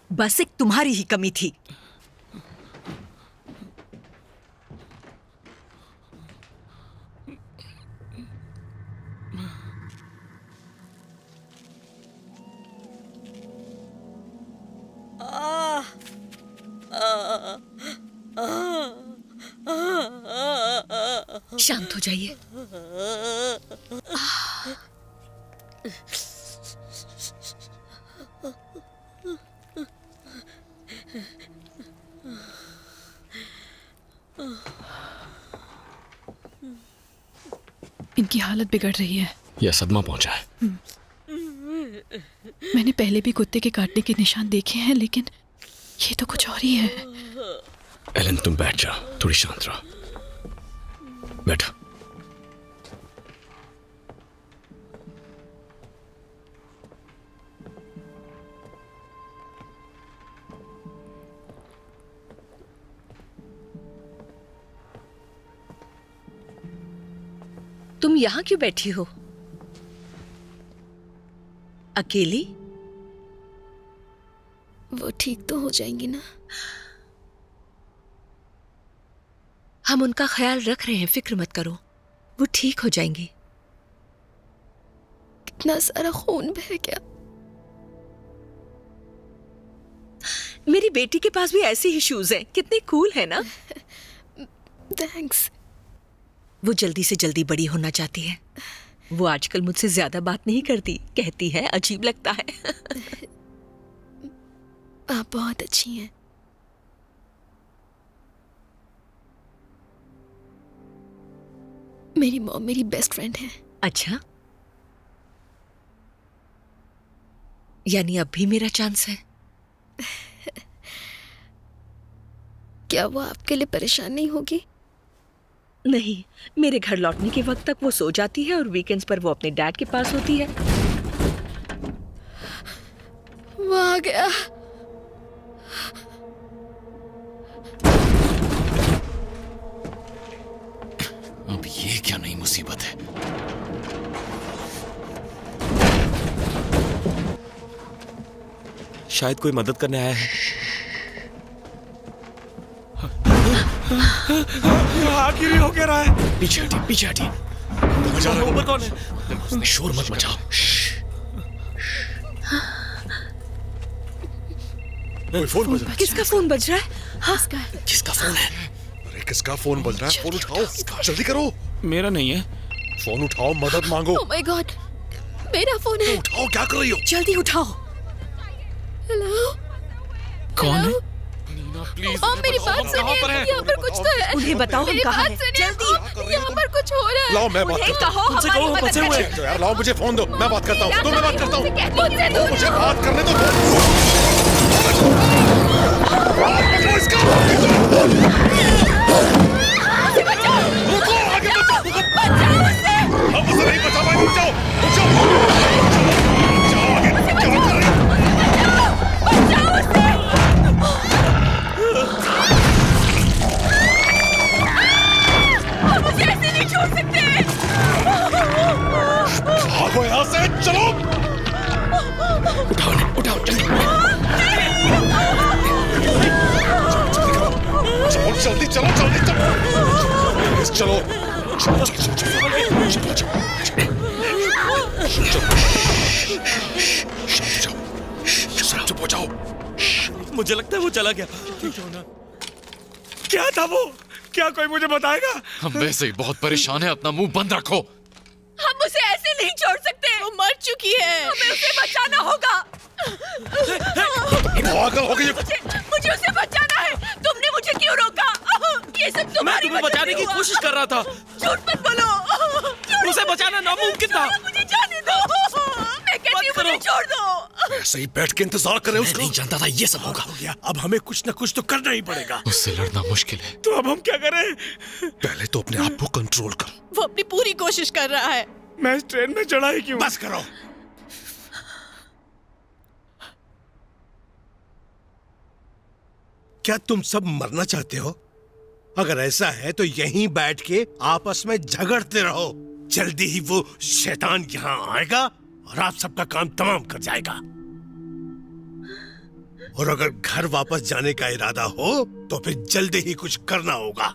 बस एक तुम्हारी ही कमी थी। शांत हो जाइए। इनकी हालत बिगड़ रही है। या सदमा पहुंचा है। मैंने पहले भी कुत्ते के काटने के निशान देखे हैं, लेकिन ये तो कुछ और ही है। एलन तुम बैठ जा, थोड़ी शांत रहो। बैठो। तुम यहाँ क्यों बैठी हो? अकेली? वो ठीक तो हो जाएंगी ना? हम उनका ख्याल रख रहे हैं, फिक्र मत करो, वो ठीक हो जाएंगी। कितना सारा खून बह गया। मेरी बेटी के पास भी ऐसे ही शूज हैं, कितने कूल है ना। थैंक्स। वो जल्दी से जल्दी बड़ी होना चाहती है। वो आजकल मुझसे ज्यादा बात नहीं करती, कहती है अजीब लगता है। आप बहुत अच्छी हैं। मेरी मॉम मेरी बेस्ट फ्रेंड है। अच्छा, यानी अब भी मेरा चांस है। क्या वो आपके लिए परेशान नहीं होगी? नहीं, मेरे घर लौटने के वक्त तक वो सो जाती है और वीकेंड्स पर वो अपने डैड के पास होती है। वो आ गया। अब ये क्या नई मुसीबत है? शायद कोई मदद करने आया है। आखिर हो क्या रहा है? पीछे हटी, पीछे हटी। ऊपर कौन है? उसमें शोर मत मचाओ। कोई फोन बज रहा है। किसका फोन बज रहा है? हाँ, किसका फोन है? अरे किसका फोन बज रहा है? फोन उठाओ, जल्दी करो। मेरा नहीं है। फोन उठाओ, मदद मांगो। ओह माय गॉड, मेरा फोन है। उठाओ, क्या कर रही हो? जल्दी उठाओ। हेलो, कौन है? प्लीज मेरी बात सुनिए, यहाँ पर कुछ तो है। उन्हें बताओ हम मेरी कहाँ बात हैं। सुनिए, जल्दी। यहाँ पर कुछ हो रहा है। लाओ मैं बात उन्हें करता हूँ। कहो हमारी कहो, मदद फंसे हुए करें। तो यार लाओ मुझे फोन दो, मैं बात करता हूँ। तो मैं बात करता हूँ। मुझसे दूर मुझे रहो। बात करने दो। इसका रुको, आगे मत जाओ। हम उसे नहीं बचा पाएंगे। रुक जाओ, रुक जाओ। जाओ आगे, क्या कर रही हो? मुझे ऐसे नहीं छोड़ सकते। भागो यहाँ से, चलो। उठाओ, उठाओ, जल्दी। चलो जल्दी, चलो जल्दी, चलो चलो चलो चुप हो जाओ। मुझे लगता है वो चला गया। क्या था वो? क्या कोई मुझे बताएगा? हम वैसे ही बहुत परेशान है, अपना मुंह बंद रखो। हम उसे ऐसे नहीं छोड़ सकते। वो मर चुकी है, हमें उसे बचाना होगा। पागल हो गई। मुझे उसे बचाना है। तुमने मुझे क्यों रोका? ये सब मैं तुम्हारी तुम्हें वजह बचाने से की हुआ। कोशिश कर रहा था। झूठ मत बोलो। उसे बचाना नामुमकिन था। मुझे जाने दो। मैं कहती हूँ मुझे छोड़ दो। ऐसे ही बैठ के इंतजार करे उसका। नहीं जानता था ये सब होगा। हो गया, अब हमें कुछ ना कुछ तो करना ही पड़ेगा। उससे लड़ना मुश्किल है। तो अब हम क्या करें? पहले तो अपने आप को कंट्रोल कर। वो अपनी पूरी कोशिश कर रहा है। मैं इस ट्रेन में चढ़ा ही क्यों? बस करो। क्या तुम सब मरना चाहते हो? अगर ऐसा है तो यहीं बैठ के आपस में झगड़ते रहो। जल्दी ही वो शैतान यहाँ आएगा और आप सबका काम तमाम कर जाएगा। और अगर घर वापस जाने का इरादा हो तो फिर जल्दी ही कुछ करना होगा।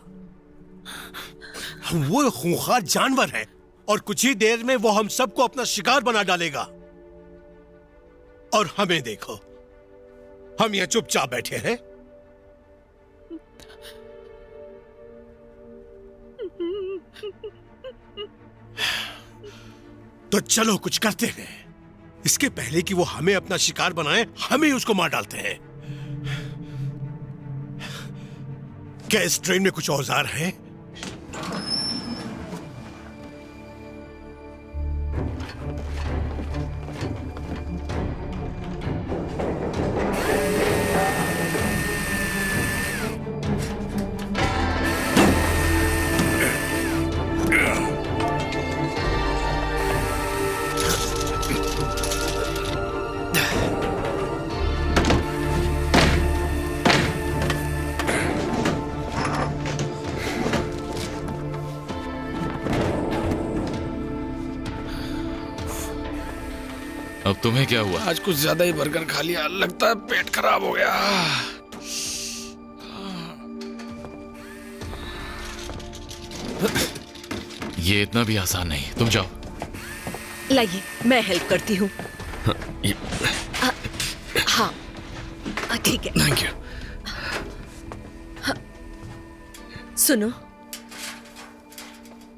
वो खूंखार जानवर है और कुछ ही देर में वो हम सबको अपना शिकार बना डालेगा। और हमें देखो, हम यहाँ चुपचाप बैठे हैं। तो चलो कुछ करते हैं। इसके पहले कि वो हमें अपना शिकार बनाए, हम ही उसको मार डालते हैं। क्या इस ट्रेन में कुछ औजार हैं? अब तुम्हें क्या हुआ? आज कुछ ज्यादा ही बर्गर खा लिया, लगता है पेट खराब हो गया। ये इतना भी आसान नहीं, तुम जाओ। लाइए, मैं हेल्प करती हूँ। हाँ, ठीक है। Thank you. सुनो,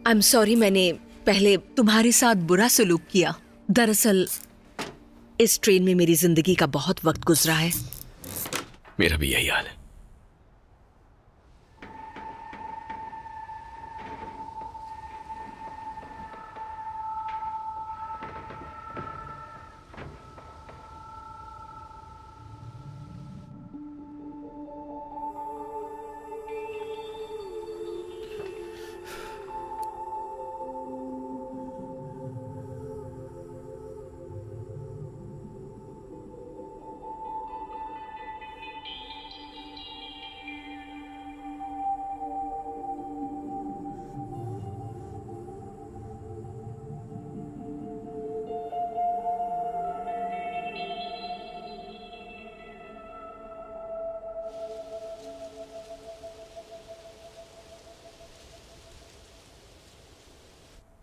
आई एम सॉरी, मैंने पहले तुम्हारे साथ बुरा सलूक किया। दरअसल इस ट्रेन में मेरी जिंदगी का बहुत वक्त गुजरा है। मेरा भी यही हाल है।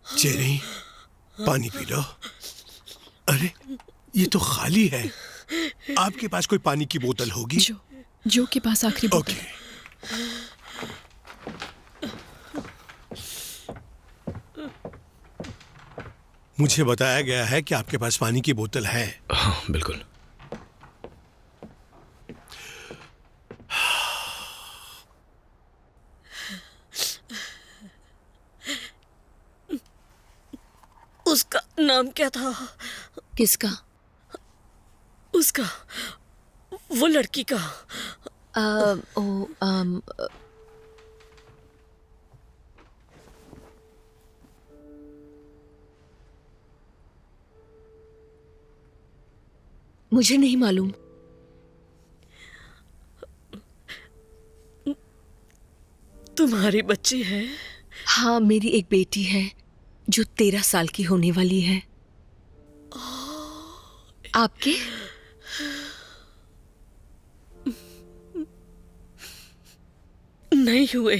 जेरी, पानी पी लो। अरे ये तो खाली है। आपके पास कोई पानी की बोतल होगी? जो के पास आखिरी बोतल। ओके। मुझे बताया गया है कि आपके पास पानी की बोतल है। हाँ बिल्कुल। उसका नाम क्या था? किसका? उसका, वो लड़की का। मुझे नहीं मालूम। तुम्हारी बच्ची है? हाँ, मेरी एक बेटी है जो 13 साल की होने वाली है। आपके? नहीं हुए।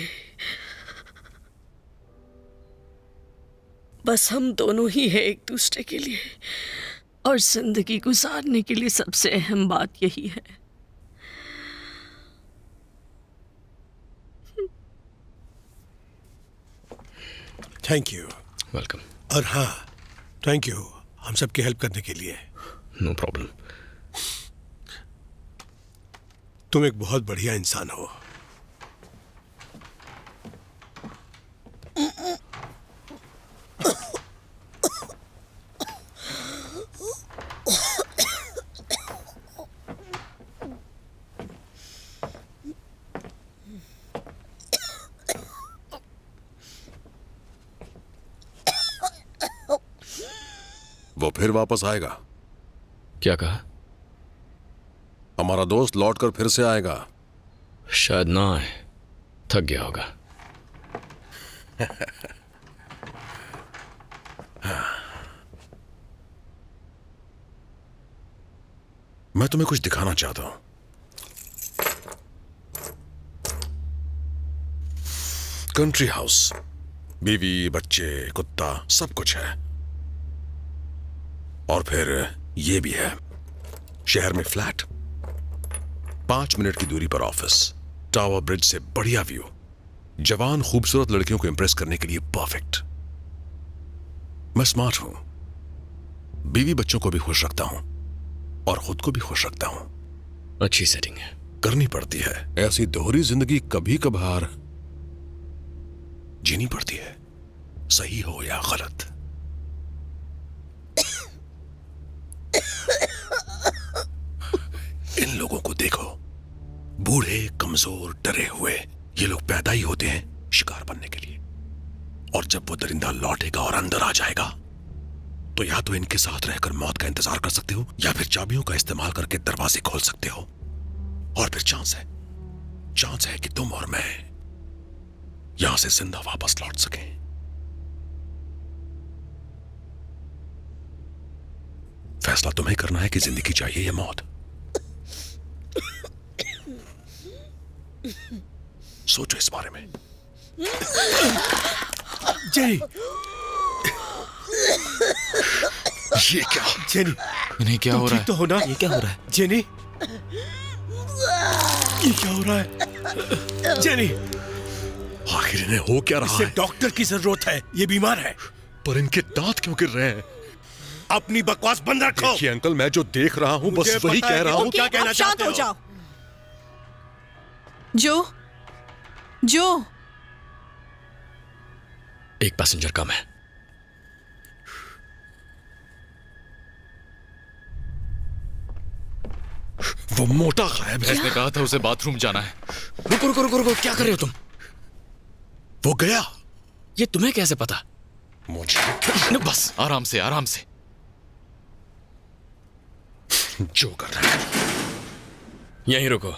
बस हम दोनों ही हैं एक दूसरे के लिए, और जिंदगी गुजारने के लिए सबसे अहम बात यही है। Thank you. वेलकम। और हाँ, थैंक यू हम सबकी हेल्प करने के लिए। No problem. तुम एक बहुत बढ़िया इंसान हो। वो फिर वापस आएगा। क्या कहा? हमारा दोस्त लौटकर फिर से आएगा। शायद ना आए, थक गया होगा। मैं तुम्हें कुछ दिखाना चाहता हूं। कंट्री हाउस, बीवी, बच्चे, कुत्ता, सब कुछ है। और फिर ये भी है, शहर में फ्लैट, 5 मिनट की दूरी पर ऑफिस, टावर ब्रिज से बढ़िया व्यू, जवान खूबसूरत लड़कियों को इंप्रेस करने के लिए परफेक्ट। मैं स्मार्ट हूं, बीवी बच्चों को भी खुश रखता हूं और खुद को भी खुश रखता हूं। अच्छी सेटिंग है। करनी पड़ती है, ऐसी दोहरी जिंदगी कभी कभार जीनी पड़ती है, सही हो या गलत। इन लोगों को देखो, बूढ़े, कमजोर, डरे हुए। ये लोग पैदा ही होते हैं शिकार बनने के लिए, और जब वो दरिंदा लौटेगा और अंदर आ जाएगा तो या तो इनके साथ रहकर मौत का इंतजार कर सकते हो, या फिर चाबियों का इस्तेमाल करके दरवाजे खोल सकते हो। और फिर चांस है कि तुम और मैं यहां से जिंदा वापस लौट सकें। फैसला फैसला तुम्हें करना है कि जिंदगी चाहिए या मौत। सोचो इस बारे में। जेनी, ये क्या? जेनी, इन्हें क्या हो रहा है? तो हो ना? ये क्या हो रहा है? जेनी, ये क्या हो रहा है? जेनी, आखिर इन्हें हो क्या रहा इसे है? डॉक्टर की जरूरत है, ये बीमार है। पर इनके दांत क्यों गिर रहे हैं? अपनी बकवास बंद रखो। देखिए अंकल, मैं जो देख रहा हूं बस वही कह रहा हूं। क्या कहना शांत चाहते हो हो? जाओ। जो एक पैसेंजर कम है। वो मोटा गायब है। इसने कहा था उसे बाथरूम जाना है। रुको रुको रुको रुको, क्या कर रहे हो तुम? वो गया। ये तुम्हें कैसे पता? मुझे बस आराम से आराम से। जो कर रहा है। यहीं रुको।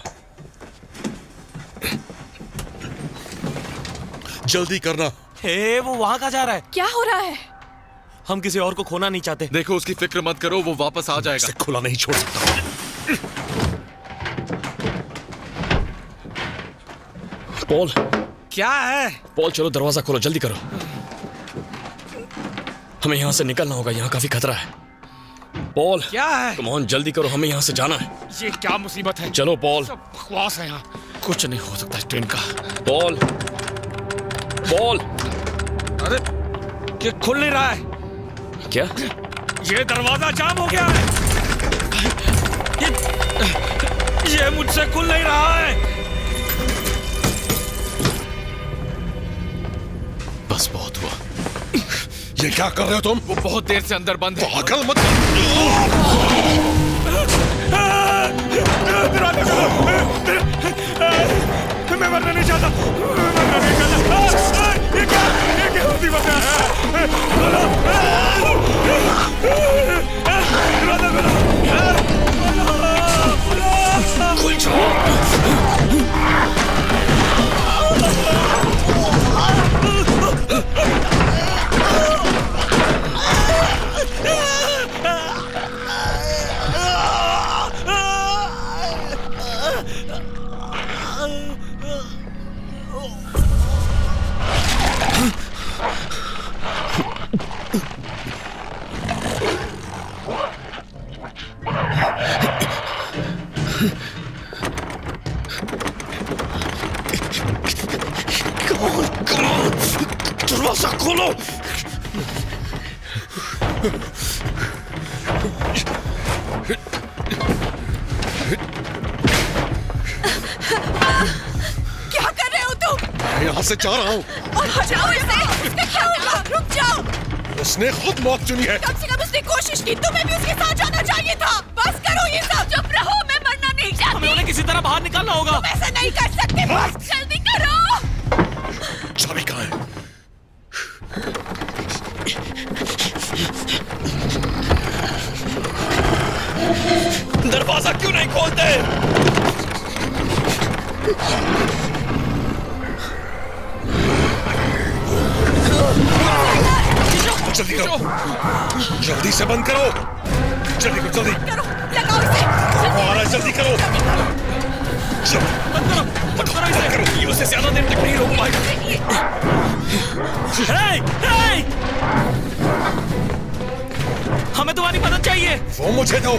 जल्दी करना। हे, वो वहां कहाँ जा रहा है? क्या हो रहा है? हम किसी और को खोना नहीं चाहते। देखो उसकी फिक्र मत करो, वो वापस आ जाएगा। इसे खुला नहीं छोड़ सकता। पॉल, क्या है? पॉल चलो दरवाजा खोलो, जल्दी करो। हमें यहां से निकलना होगा, यहां काफी खतरा है। पॉल, क्या है? कम ऑन, जल्दी करो, हमें यहां से जाना है। ये क्या मुसीबत है? चलो पॉल। बकवास है यहाँ, कुछ नहीं हो सकता इस ट्रेन का। Paul, Paul. अरे ये खुल नहीं रहा है। क्या? ये दरवाजा जाम हो गया है। ये मुझसे खुल नहीं रहा है। बस बहुत हुआ। ये क्या कर रहे हो तुम? वो बहुत देर से अंदर बंद है। पागल मत। मैं मरना नहीं चाहता। ये क्या मुसीबत है? खुल जाओ। दरवाजा खोलो। क्या कर रहे हो तुम? यहाँ से जा रहा हूँ। और हटाओ इसे। इसका क्या होगा? रुक जाओ। उसने खुद मौत चुनी है। कम से कम उसने कोशिश की, तुम्हें भी उसके साथ जाना चाहिए था। बस करो ये सब। चुप रहो, मैं मरना नहीं चाहती। हमें उन्हें किसी तरह बाहर निकालना होगा। तुम ऐसा नहीं कर सकते। बस जल्दी करो। चाबी कहाँ है? दरवाजा क्यों नहीं खोलते? जल्दी करो, जल्दी से बंद करो। जल्दी करो, जल्दी करो, लगाओ इसे। आ रहा है, जल्दी करो। बंद करो, ये उसे ज्यादा देर तक नहीं रोक पाएगा। हमें तुम्हारी मदद चाहिए। वो मुझे दो।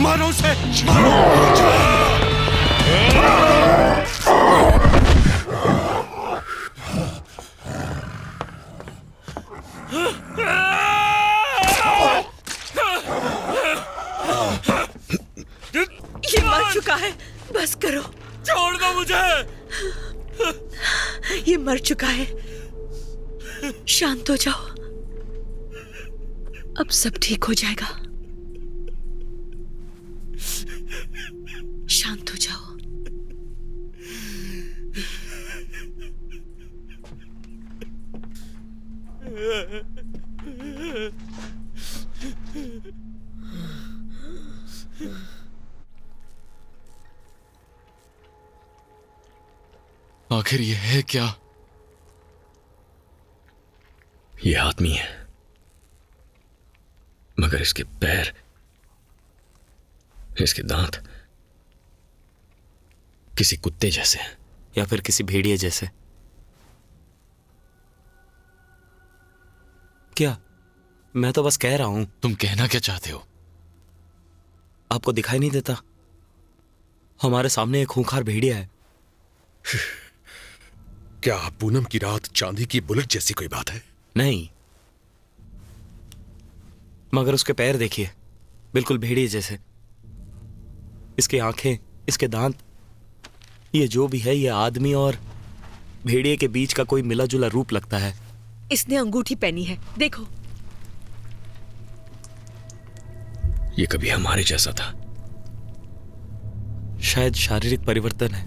मारो उसे, मारो। ये मर चुका है, बस करो। छोड़ दो मुझे। ये मर चुका है, शांत हो जाओ, अब सब ठीक हो जाएगा। शांत हो जाओ। आखिर ये है क्या? ये आदमी है, मगर इसके पैर, इसके दांत किसी कुत्ते जैसे हैं, या फिर किसी भेड़िए जैसे। क्या? मैं तो बस कह रहा हूं। तुम कहना क्या चाहते हो? आपको दिखाई नहीं देता? हमारे सामने एक खूंखार भेड़िया है। क्या पूनम की रात चांदी की बुलेट जैसी कोई बात है? नहीं, मगर उसके पैर देखिए, बिल्कुल भेड़िए जैसे। इसकी आंखें, इसके दांत, ये जो भी है, ये आदमी और भेड़िए के बीच का कोई मिला जुला रूप लगता है। इसने अंगूठी पहनी है, देखो। ये कभी हमारे जैसा था। शायद शारीरिक परिवर्तन है,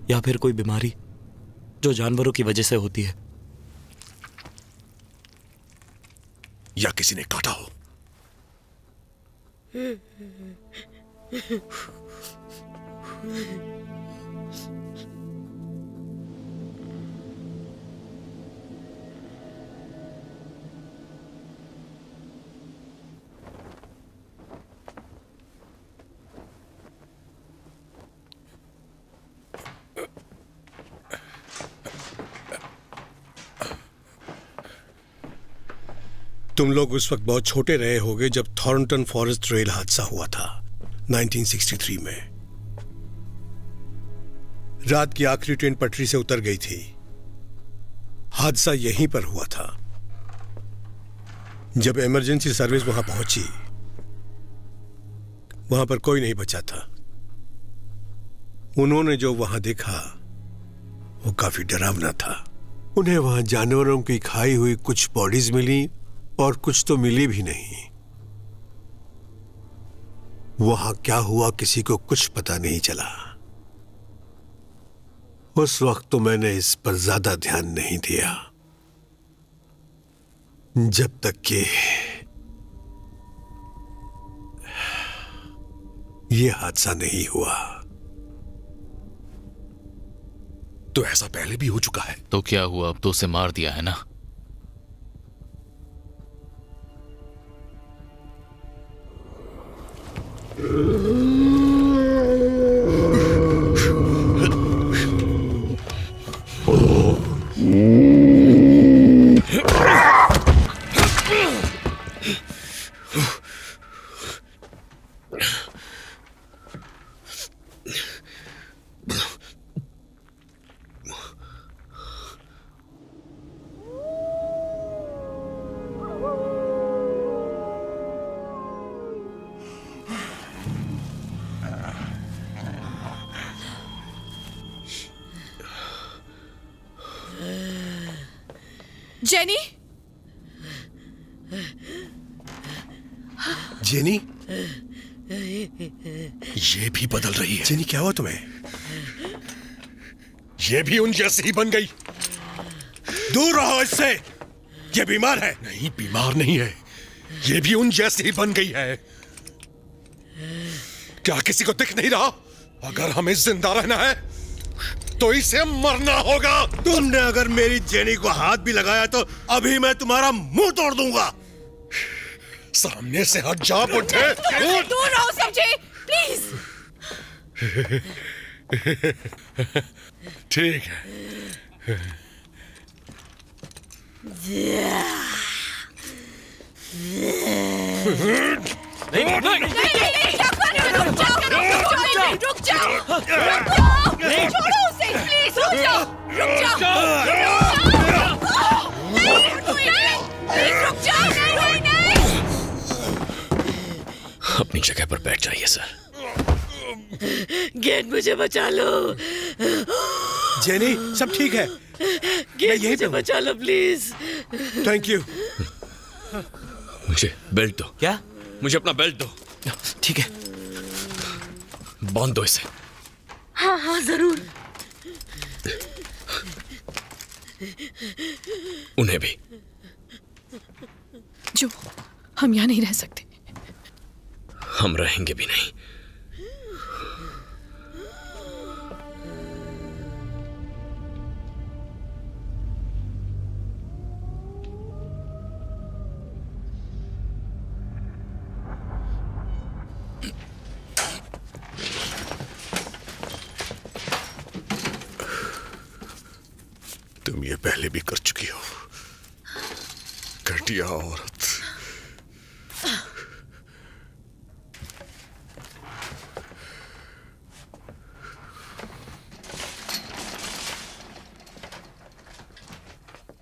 या फिर कोई बीमारी जो जानवरों की वजह से होती है। या किसी ने काटा हो। तुम लोग उस वक्त बहुत छोटे रहे होगे जब थॉर्नटन फॉरेस्ट रेल हादसा हुआ था 1963 में। रात की आखिरी ट्रेन पटरी से उतर गई थी। हादसा यहीं पर हुआ था। जब इमरजेंसी सर्विस वहां पहुंची, वहां पर कोई नहीं बचा था। उन्होंने जो वहां देखा वो काफी डरावना था। उन्हें वहां जानवरों की खाई हुई कुछ बॉडीज मिली और कुछ तो मिली भी नहीं। वहां क्या हुआ किसी को कुछ पता नहीं चला। उस वक्त तो मैंने इस पर ज्यादा ध्यान नहीं दिया, जब तक कि यह हादसा नहीं हुआ। तो ऐसा पहले भी हो चुका है। तो क्या हुआ? अब तो उसे मार दिया है ना। जेनी, जेनी, ये भी बदल रही है। जेनी क्या हुआ तुम्हें? ये भी उन जैसी ही बन गई। दूर रहो इससे, ये बीमार है। नहीं, बीमार नहीं है, ये भी उन जैसी ही बन गई है। क्या किसी को दिख नहीं रहा? अगर हमें जिंदा रहना है तो इसे मरना होगा। तुमने अगर मेरी जेनी को हाथ भी लगाया तो अभी मैं तुम्हारा मुंह तोड़ दूंगा। सामने से हट जा बुड्ढे। दूर रहो समझे। प्लीज। ठीक है। रुक जाओ, छोड़ो उसे, प्लीज रुक जाओ, रुक जाओ, नहीं। अपनी जगह पर बैठ जाइए सर। गेट मुझे बचा लो। जेनी, सब ठीक है? गेट मुझे बचा लो प्लीज। Thank you. मुझे बेल्ट दो। क्या? मुझे अपना बेल्ट दो। ठीक है। बांध दो इसे। हाँ हाँ जरूर। उन्हें भी। जो हम यहाँ नहीं रह सकते। हम रहेंगे भी नहीं। तुम ये पहले भी कर चुकी हो, घटिया औरत।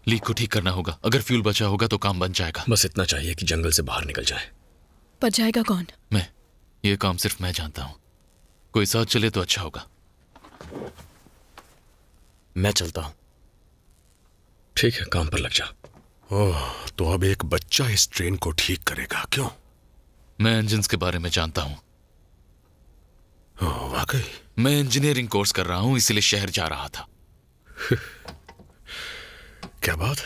लीक को ठीक करना होगा। अगर फ्यूल बचा होगा तो काम बन जाएगा। बस इतना चाहिए कि जंगल से बाहर निकल जाए। पर जाएगा कौन? मैं। ये काम सिर्फ मैं जानता हूं। कोई साथ चले तो अच्छा होगा। मैं चलता हूं। ठीक है, काम पर लग जा। ओह, तो अब एक बच्चा इस ट्रेन को ठीक करेगा, क्यों? मैं इंजन्स के बारे में जानता हूं। वाकई? मैं इंजीनियरिंग कोर्स कर रहा हूं, इसलिए शहर जा रहा था। क्या बात?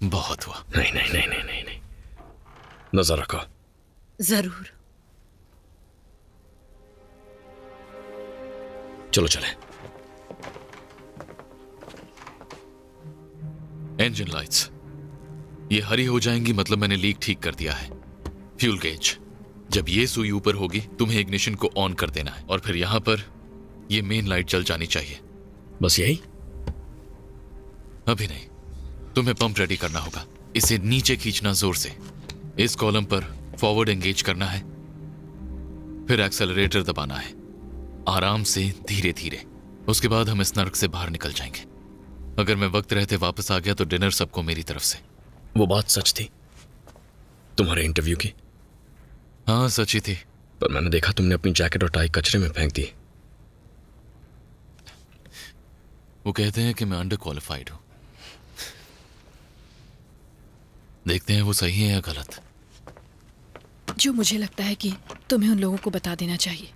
बहुत हुआ। नहीं नहीं नहीं नहीं नहीं नहीं, नजर रखो। जरूर। चलो चले। इंजन लाइट्स ये हरी हो जाएंगी, मतलब मैंने लीक ठीक कर दिया है। फ्यूल गेज, जब ये सुई ऊपर होगी तुम्हें इग्निशन को ऑन कर देना है और फिर यहां पर ये मेन लाइट जल जानी चाहिए। बस यही? अभी नहीं, तुम्हें पंप रेडी करना होगा। इसे नीचे खींचना जोर से। इस कॉलम पर फॉरवर्ड एंगेज करना है, फिर एक्सेलरेटर दबाना है, आराम से धीरे धीरे। उसके बाद हम इस नर्क से बाहर निकल जाएंगे। अगर मैं वक्त रहते वापस आ गया तो डिनर सबको मेरी तरफ से। वो बात सच थी तुम्हारे इंटरव्यू की? हाँ सच ही थी। पर मैंने देखा तुमने अपनी जैकेट और टाई कचरे में फेंक दी। वो कहते हैं कि मैं अंडर क्वालिफाइड हूं। देखते हैं वो सही है या गलत। जो मुझे लगता है कि तुम्हें उन लोगों को बता देना चाहिए।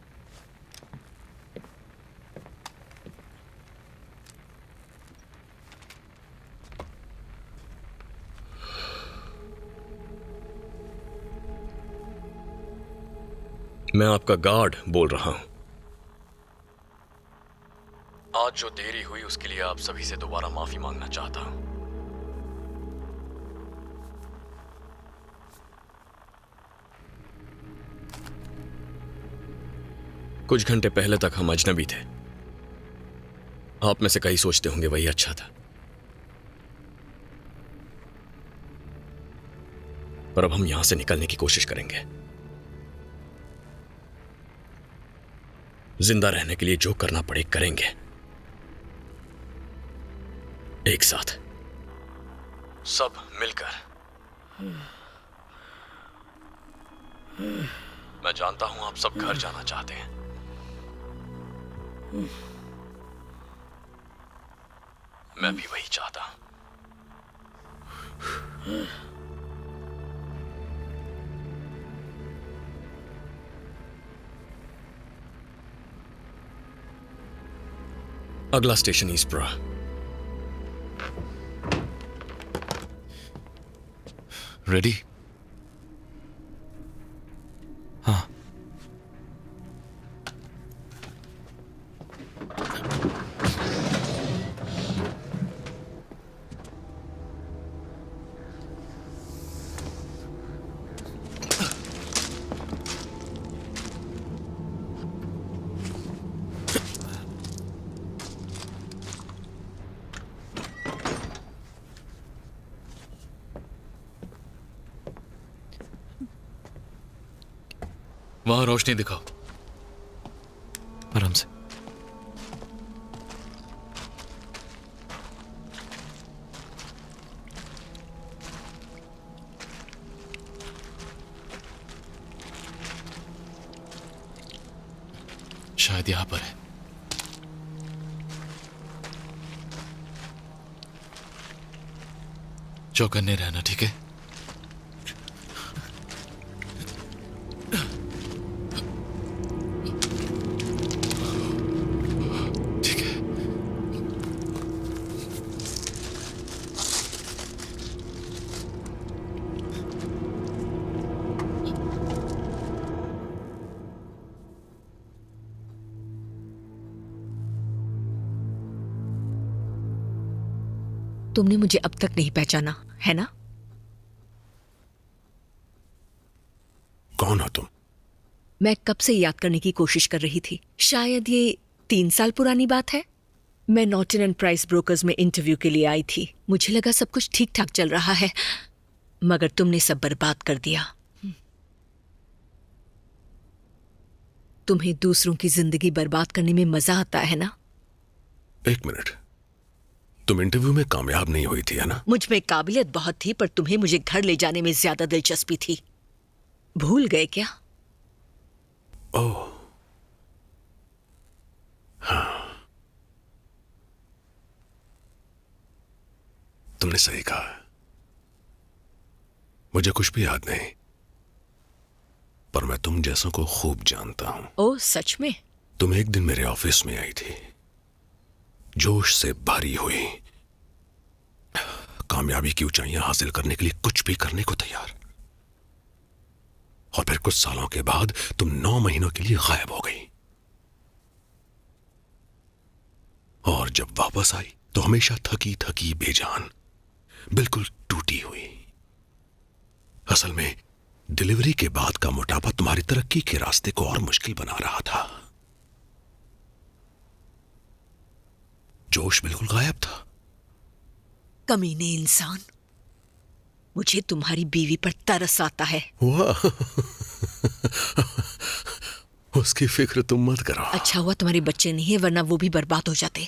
मैं आपका गार्ड बोल रहा हूं। आज जो देरी हुई उसके लिए आप सभी से दोबारा माफी मांगना चाहता हूं। कुछ घंटे पहले तक हम अजनबी थे। आप में से कई सोचते होंगे वही अच्छा था, पर अब हम यहां से निकलने की कोशिश करेंगे। जिंदा रहने के लिए जो करना पड़े करेंगे, एक साथ, सब मिलकर। मैं जानता हूं आप सब घर जाना चाहते हैं। मैं भी वही चाहता हूं। अगला स्टेशन ईस्प्रा। रेडी? हाँ। वहां रोशनी दिखाओ। आराम से। शायद यहां पर है। चौकन्ने रहना, ठीक है? ठीक है। तुमने मुझे अब तक नहीं पहचाना, है ना? कौन हो तुम? मैं कब से याद करने की कोशिश कर रही थी। शायद ये 3 साल पुरानी बात है। मैं नॉर्टन एंड प्राइस ब्रोकर्स में इंटरव्यू के लिए आई थी। मुझे लगा सब कुछ ठीक ठाक चल रहा है, मगर तुमने सब बर्बाद कर दिया। तुम्हें दूसरों की जिंदगी बर्बाद करने में मजा आता है ना? एक मिनट, तुम इंटरव्यू में कामयाब नहीं हुई थी, है ना? मुझ में काबिलियत बहुत थी, पर तुम्हें मुझे घर ले जाने में ज्यादा दिलचस्पी थी। भूल गए क्या? ओह, हाँ, तुमने सही कहा। मुझे कुछ भी याद नहीं, पर मैं तुम जैसों को खूब जानता हूं। ओह, सच में? तुम एक दिन मेरे ऑफिस में आई थी, जोश से भरी हुई, कामयाबी की ऊंचाइयां हासिल करने के लिए कुछ भी करने को तैयार। और फिर कुछ सालों के बाद तुम 9 महीनों के लिए गायब हो गई। और जब वापस आई तो हमेशा थकी थकी, बेजान, बिल्कुल टूटी हुई। असल में डिलीवरी के बाद का मोटापा तुम्हारी तरक्की के रास्ते को और मुश्किल बना रहा था। जोश बिल्कुल गायब था। कमीने इंसान, मुझे तुम्हारी बीवी पर तरस आता है। वाह, उसकी फिक्र तुम मत करो। अच्छा हुआ तुम्हारे बच्चे नहीं है, वरना वो भी बर्बाद हो जाते।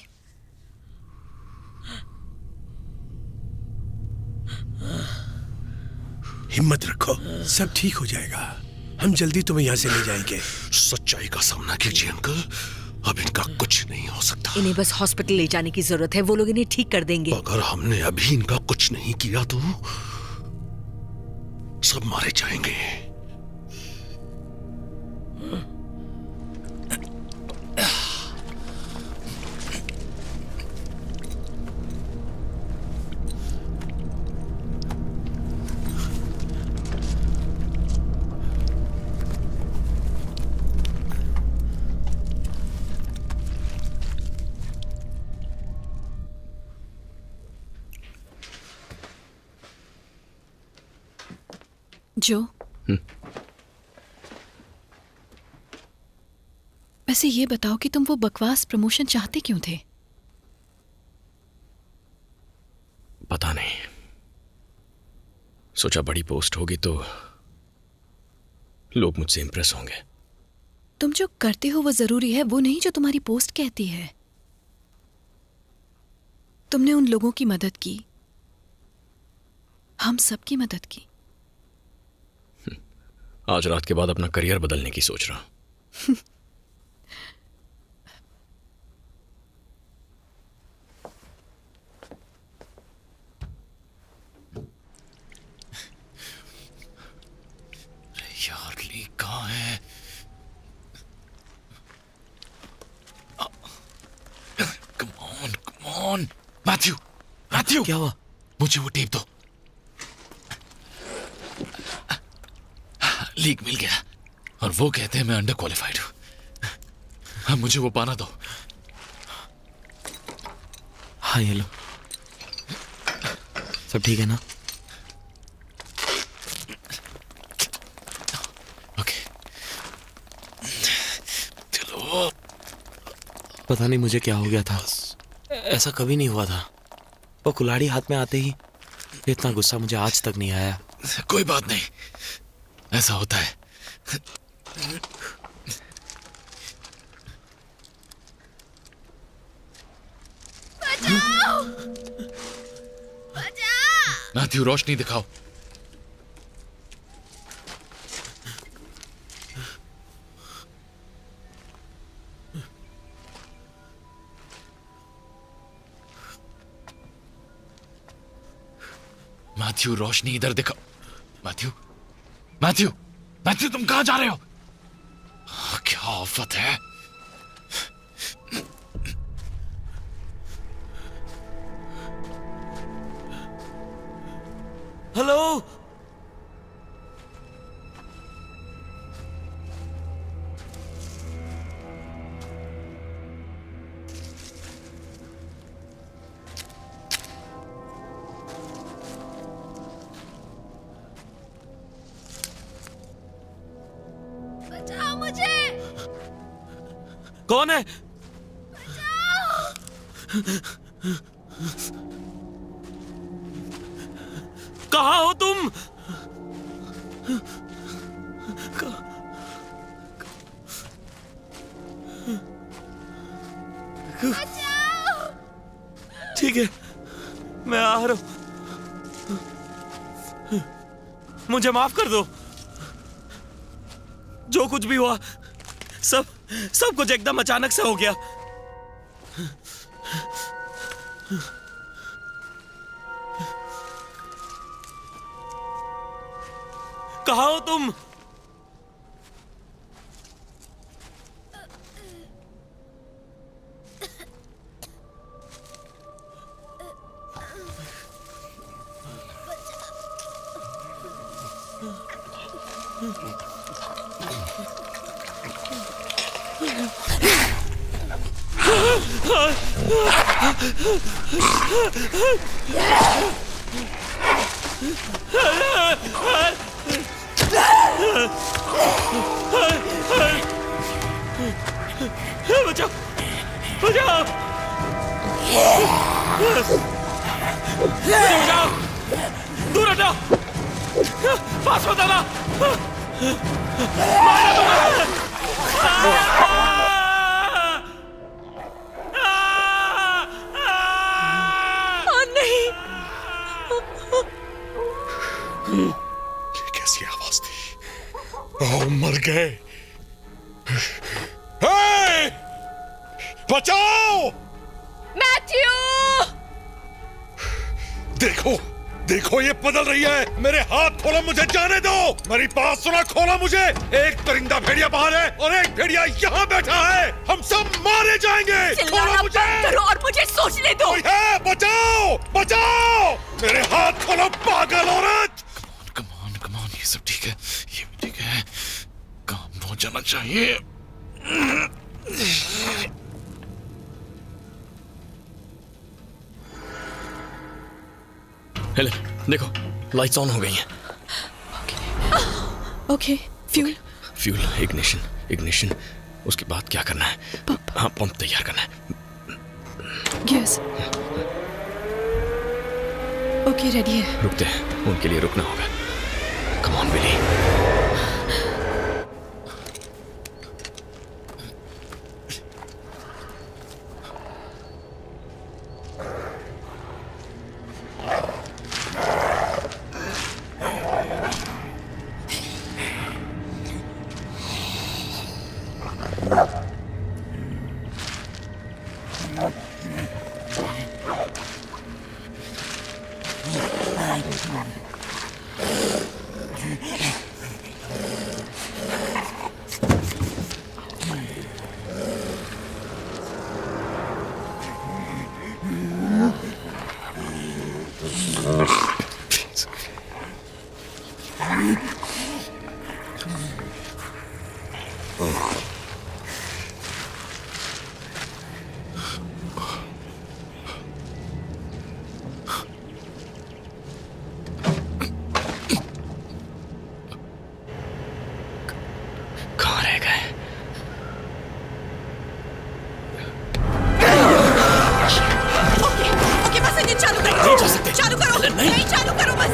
हिम्मत रखो, सब ठीक हो जाएगा। हम जल्दी तुम्हें यहाँ से ले जाएंगे। सच्चाई का सामना कीजिए अंकल, अब इनका कुछ नहीं हो सकता। इन्हें बस हॉस्पिटल ले जाने की जरूरत है, वो लोग इन्हें ठीक कर देंगे। अगर हमने अभी इनका कुछ नहीं किया तो सब मारे जाएंगे। जो वैसे ये बताओ कि तुम वो बकवास प्रमोशन चाहते क्यों थे? पता नहीं, सोचा बड़ी पोस्ट होगी तो लोग मुझसे इंप्रेस होंगे। तुम जो करते हो वो जरूरी है, वो नहीं जो तुम्हारी पोस्ट कहती है। तुमने उन लोगों की मदद की, हम सबकी मदद की। आज रात के बाद अपना करियर बदलने की सोच रहा हूं। यार, ली कहाँ है? कम ऑन मैथ्यू, मैथ्यू, क्या हुआ? मुझे वो टेप दो। लीक मिल गया और वो कहते हैं मैं अंडर क्वालिफाइड हूं। मुझे वो पाना दो। हाँ, ये लो। सब ठीक है ना? ओके, चलो। पता नहीं मुझे क्या हो गया था, ऐसा कभी नहीं हुआ था। वो कुल्हाड़ी हाथ में आते ही इतना गुस्सा मुझे आज तक नहीं आया। कोई बात नहीं, ऐसा होता है। मैथ्यू, रोशनी दिखाओ। मैथ्यू, रोशनी इधर दिखाओ। मैथ्यू, मैथ्यू, मैथ्यू, तुम कहां जा रहे हो? क्या आफत है। हेलो। बचाओ मुझे। कौन है? कहाँ हो तुम? ठीक है, मैं आ रहा हूं। मुझे माफ कर दो। जो कुछ भी हुआ सब कुछ एकदम अचानक से हो गया। कहाँ हो तुम? बचाओ, बचाओ, बचाओ, दूर हटाओ, पास मत आना, मारना तुम्हें। नहीं। ये कैसी आवाज थी? ओह, मर गए। हे! बचाओ! मैथ्यू! देखो, देखो, ये बदल रही है। मेरे हाथ खोलो, मुझे जाने दो। मेरी बात सुना, खोलो मुझे। एक परिंदा भेड़िया बाहर है और एक भेड़िया यहाँ बैठा है। हम सब मारे जाएंगे। खोलो मुझे। करो और मुझे सोचने दो। कोई है? बचाओ, बचाओ! मेरे हाथ खोलो, पागल औरत। कमान, कमान, ये सब ठीक है, ये भी ठीक है। काम पहुंच जाना चाहिए। हेले, देखो, लाइट्स ऑन हो गई हैं। Okay, fuel. Fuel, ignition. उसके बाद क्या करना है? हाँ, पंप तैयार करना है। गियर्स। ओके, रेडी है। रुकते हैं, उनके लिए रुकना होगा। कम ऑन बिली। कहाँ रह गए? ओके, बस इंजन चालू करो। नहीं जा सकते। चालू करो। नहीं चालू करो बस।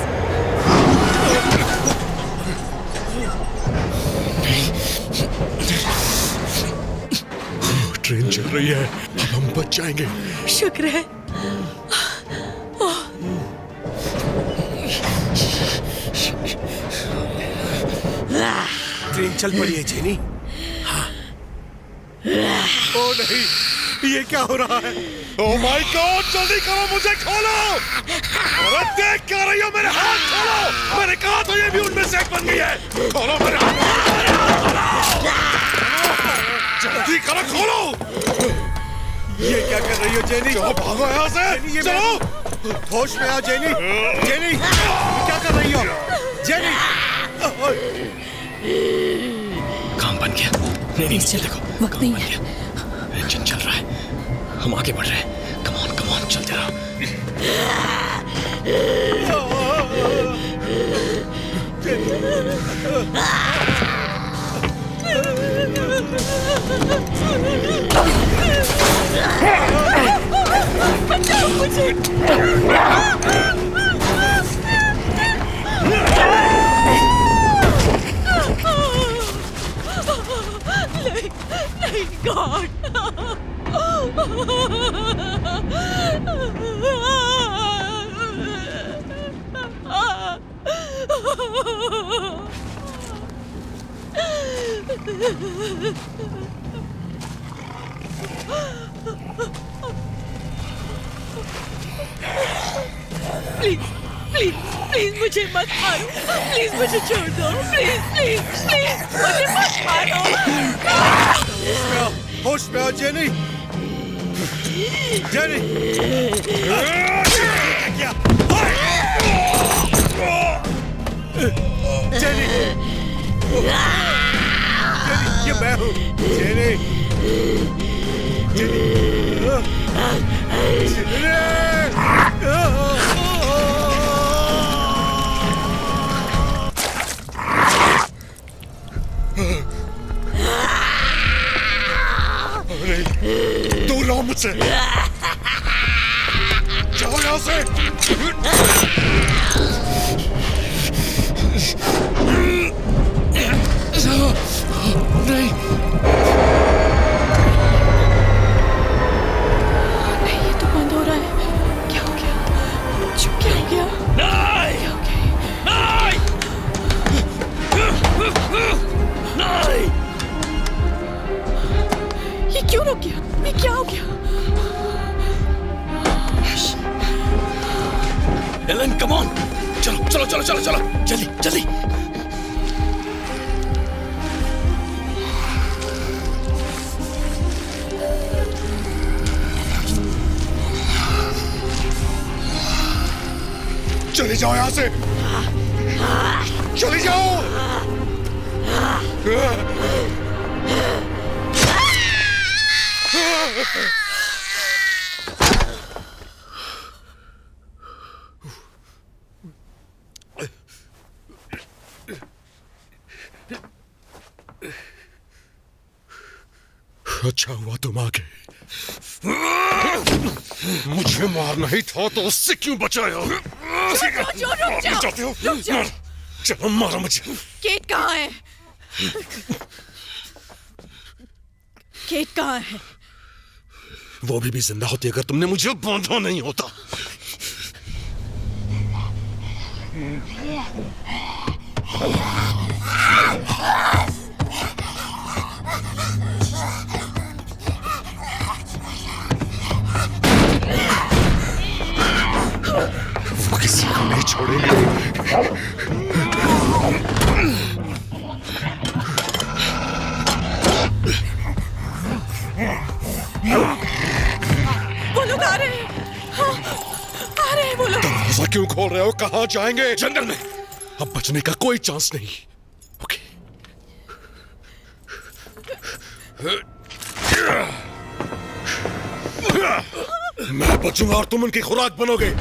ट्रेन चल रही है, अब हम बच जाएंगे। शुक्र है। ट्रेन चल पड़ी है जेनी। ओ नहीं, ये क्या हो रहा है? ओह माय गॉड, जल्दी करो, मुझे खोलो। अरे देख क्या रही हो, मेरे हाथ खोलो। मैंने कहा तो ये भी उनमें से एक बन गई है। खोलो मेरे हाथ, जल्दी करो, खोलो। ये क्या कर रही हो जेनी? चलो भागो यहाँ से, चलो। होश में आओ जेनी। जेनी, क्या कर रही हो? जेनी। काम बन गया। नहीं नहीं, देखो वक्त नहीं है। इंजन चल रहा है, हम आगे बढ़ रहे हैं। कम ऑन चलते रहो। बचाओ मुझे। नहीं गॉड। प्लीज प्लीज प्लीज मुझे मत मारो। प्लीज मुझे छोड़ दो। प्लीज प्लीज प्लीज मुझे मत मारो। होश में आओ जेनी। जेनी, क्या? जेनी, ये मैं हूँ। जेनी, जेनी, दूर रहो मुझसे, जाओ यहाँ से। नहीं, ये तो बंद हो रहा है। क्या हो गया? क्या हो गया? क्या हो गया? ये क्यों रुक गया? ये क्या हो गया? एलन, कम ऑन, चलो चलो चलो चलो चलो, जल्दी जल्दी। चले जाओ यहाँ से, चले जाओ। अच्छा हुआ तुम आ गए। मुझे मारना ही था तो उससे क्यों बचाया? चाहते हो? चलो मारो मुझे। केट कहाँ है? केट कहाँ है? वो भी जिंदा होती अगर तुमने मुझे बांधा नहीं होता। वो किसी को नहीं छोड़ेंगे। वो लोग आ रहे हैं। हाँ, आ रहे हैं वो लोग। दरवाजा क्यों खोल रहे हो? कहाँ जाएंगे? जंगल में। अब बचने का कोई चांस नहीं। ओके। मैं बचूंगा और तुम उनकी खुराक बनोगे।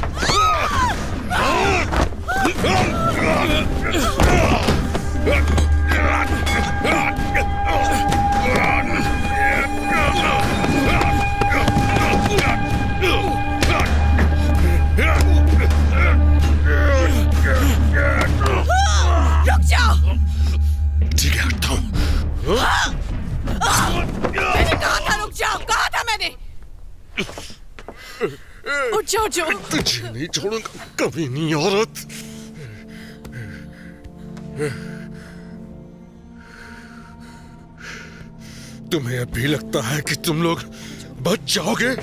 रुक जाओ। ठीक है, हटता हूं। मैंने कहा था रुक जाओ। जाओ जो। तुझे नहीं छोड़ूंगा कभी नहीं औरत। तुम्हें अभी लगता है कि तुम लोग बच जाओगे?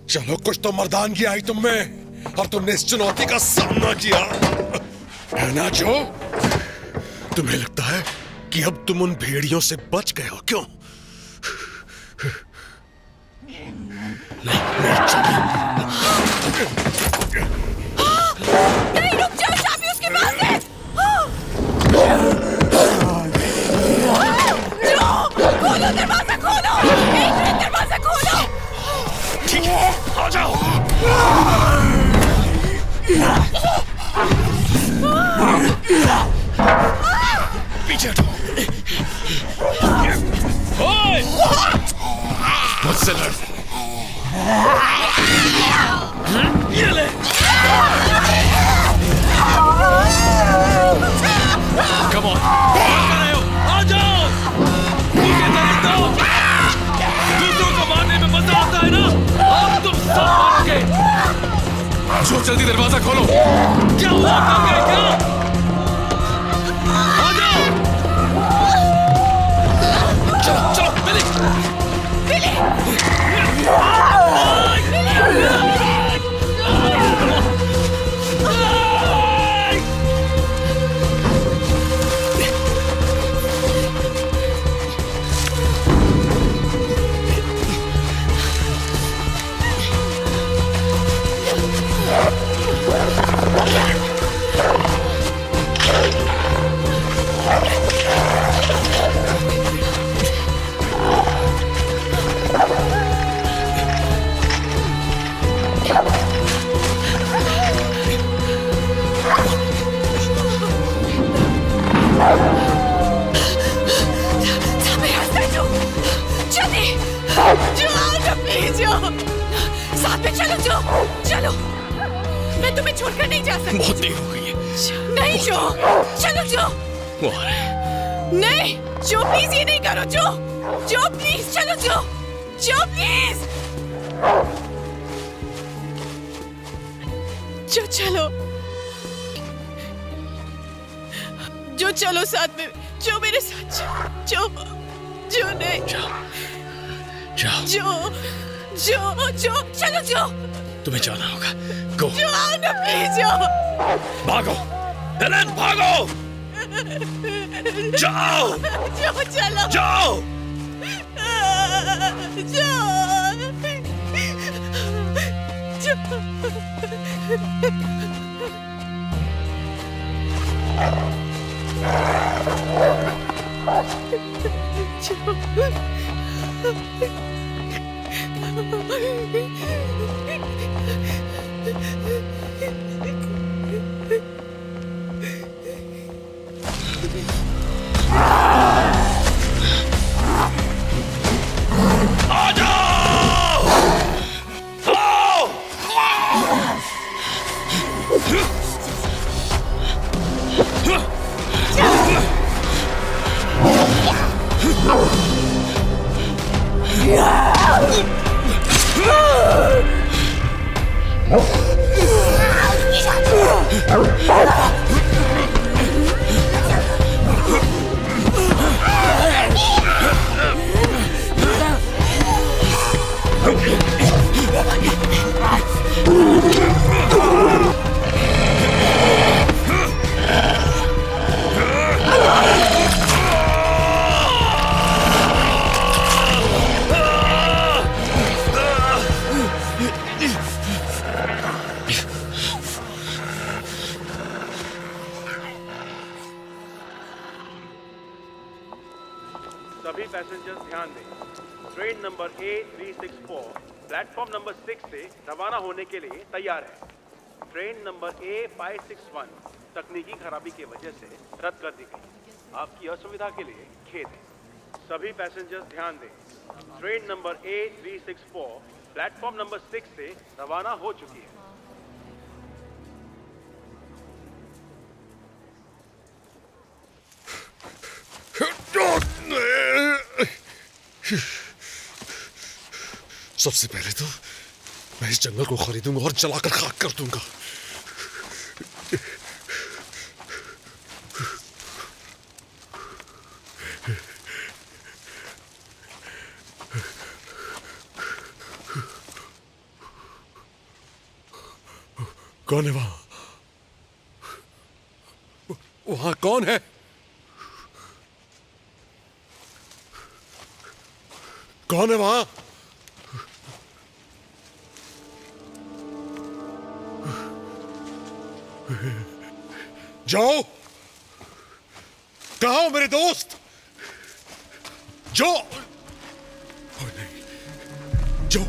चलो कुछ तो मर्दानगी आई तुम में और तुमने इस चुनौती का सामना किया है ना जो? तुम्हें लगता है कि अब तुम उन भेड़ियों से बच गए हो क्यों? नहीं रुक जाओ, चाबी उसके पास है। जो खोलो दरवाजा, खोलो एक मिनट, दरवाजा खोलो। ठीक है आ जाओ। पीछे हटो। मुझसे लड़। ये ले। Come on. आ जाओ। दूसरों को मारने में मजा आता है ना? अब तुम सब मारोगे। जो जल्दी दरवाजा खोलो। क्या हुआ क्या? आ जाओ। चलो चलो बिली। साथ में चलो जो, चलो। मैं तुम्हें छोड़कर नहीं जा सकती। बहुत देर हो गई है। नहीं जो, चलो जो। वो आ रहे हैं। नहीं जो, प्लीज ये नहीं करो जो। जो प्लीज चलो जो। जो प्लीज। जो चलो। जो चलो साथ में। जो मेरे साथ जो। जो नहीं। जाओ। जो जो जो चलो जो। तुम्हें जाना होगा। गो। जो आओ ना प्लीज जो। भागो हेलेन भागो। जाओ। जो चलो। जाओ। सभी पैसेंजर्स ध्यान दें। Train number A364 platform number 6 से रवाना होने के लिए तैयार है। ट्रेन नंबर A561 तकनीकी खराबी की वजह से रद्द कर दी गई। आपकी असुविधा के लिए खेद है। सभी पैसेंजर्स ध्यान दें। Train number A364 platform number 6 से रवाना हो चुकी है। सबसे पहले तो मैं इस जंगल को खरीदूंगा और जलाकर खाक कर दूंगा। कौन है वहां? वहां कौन है? कौन है वहां? जाओ, कहाँ हो मेरे दोस्त? जो जो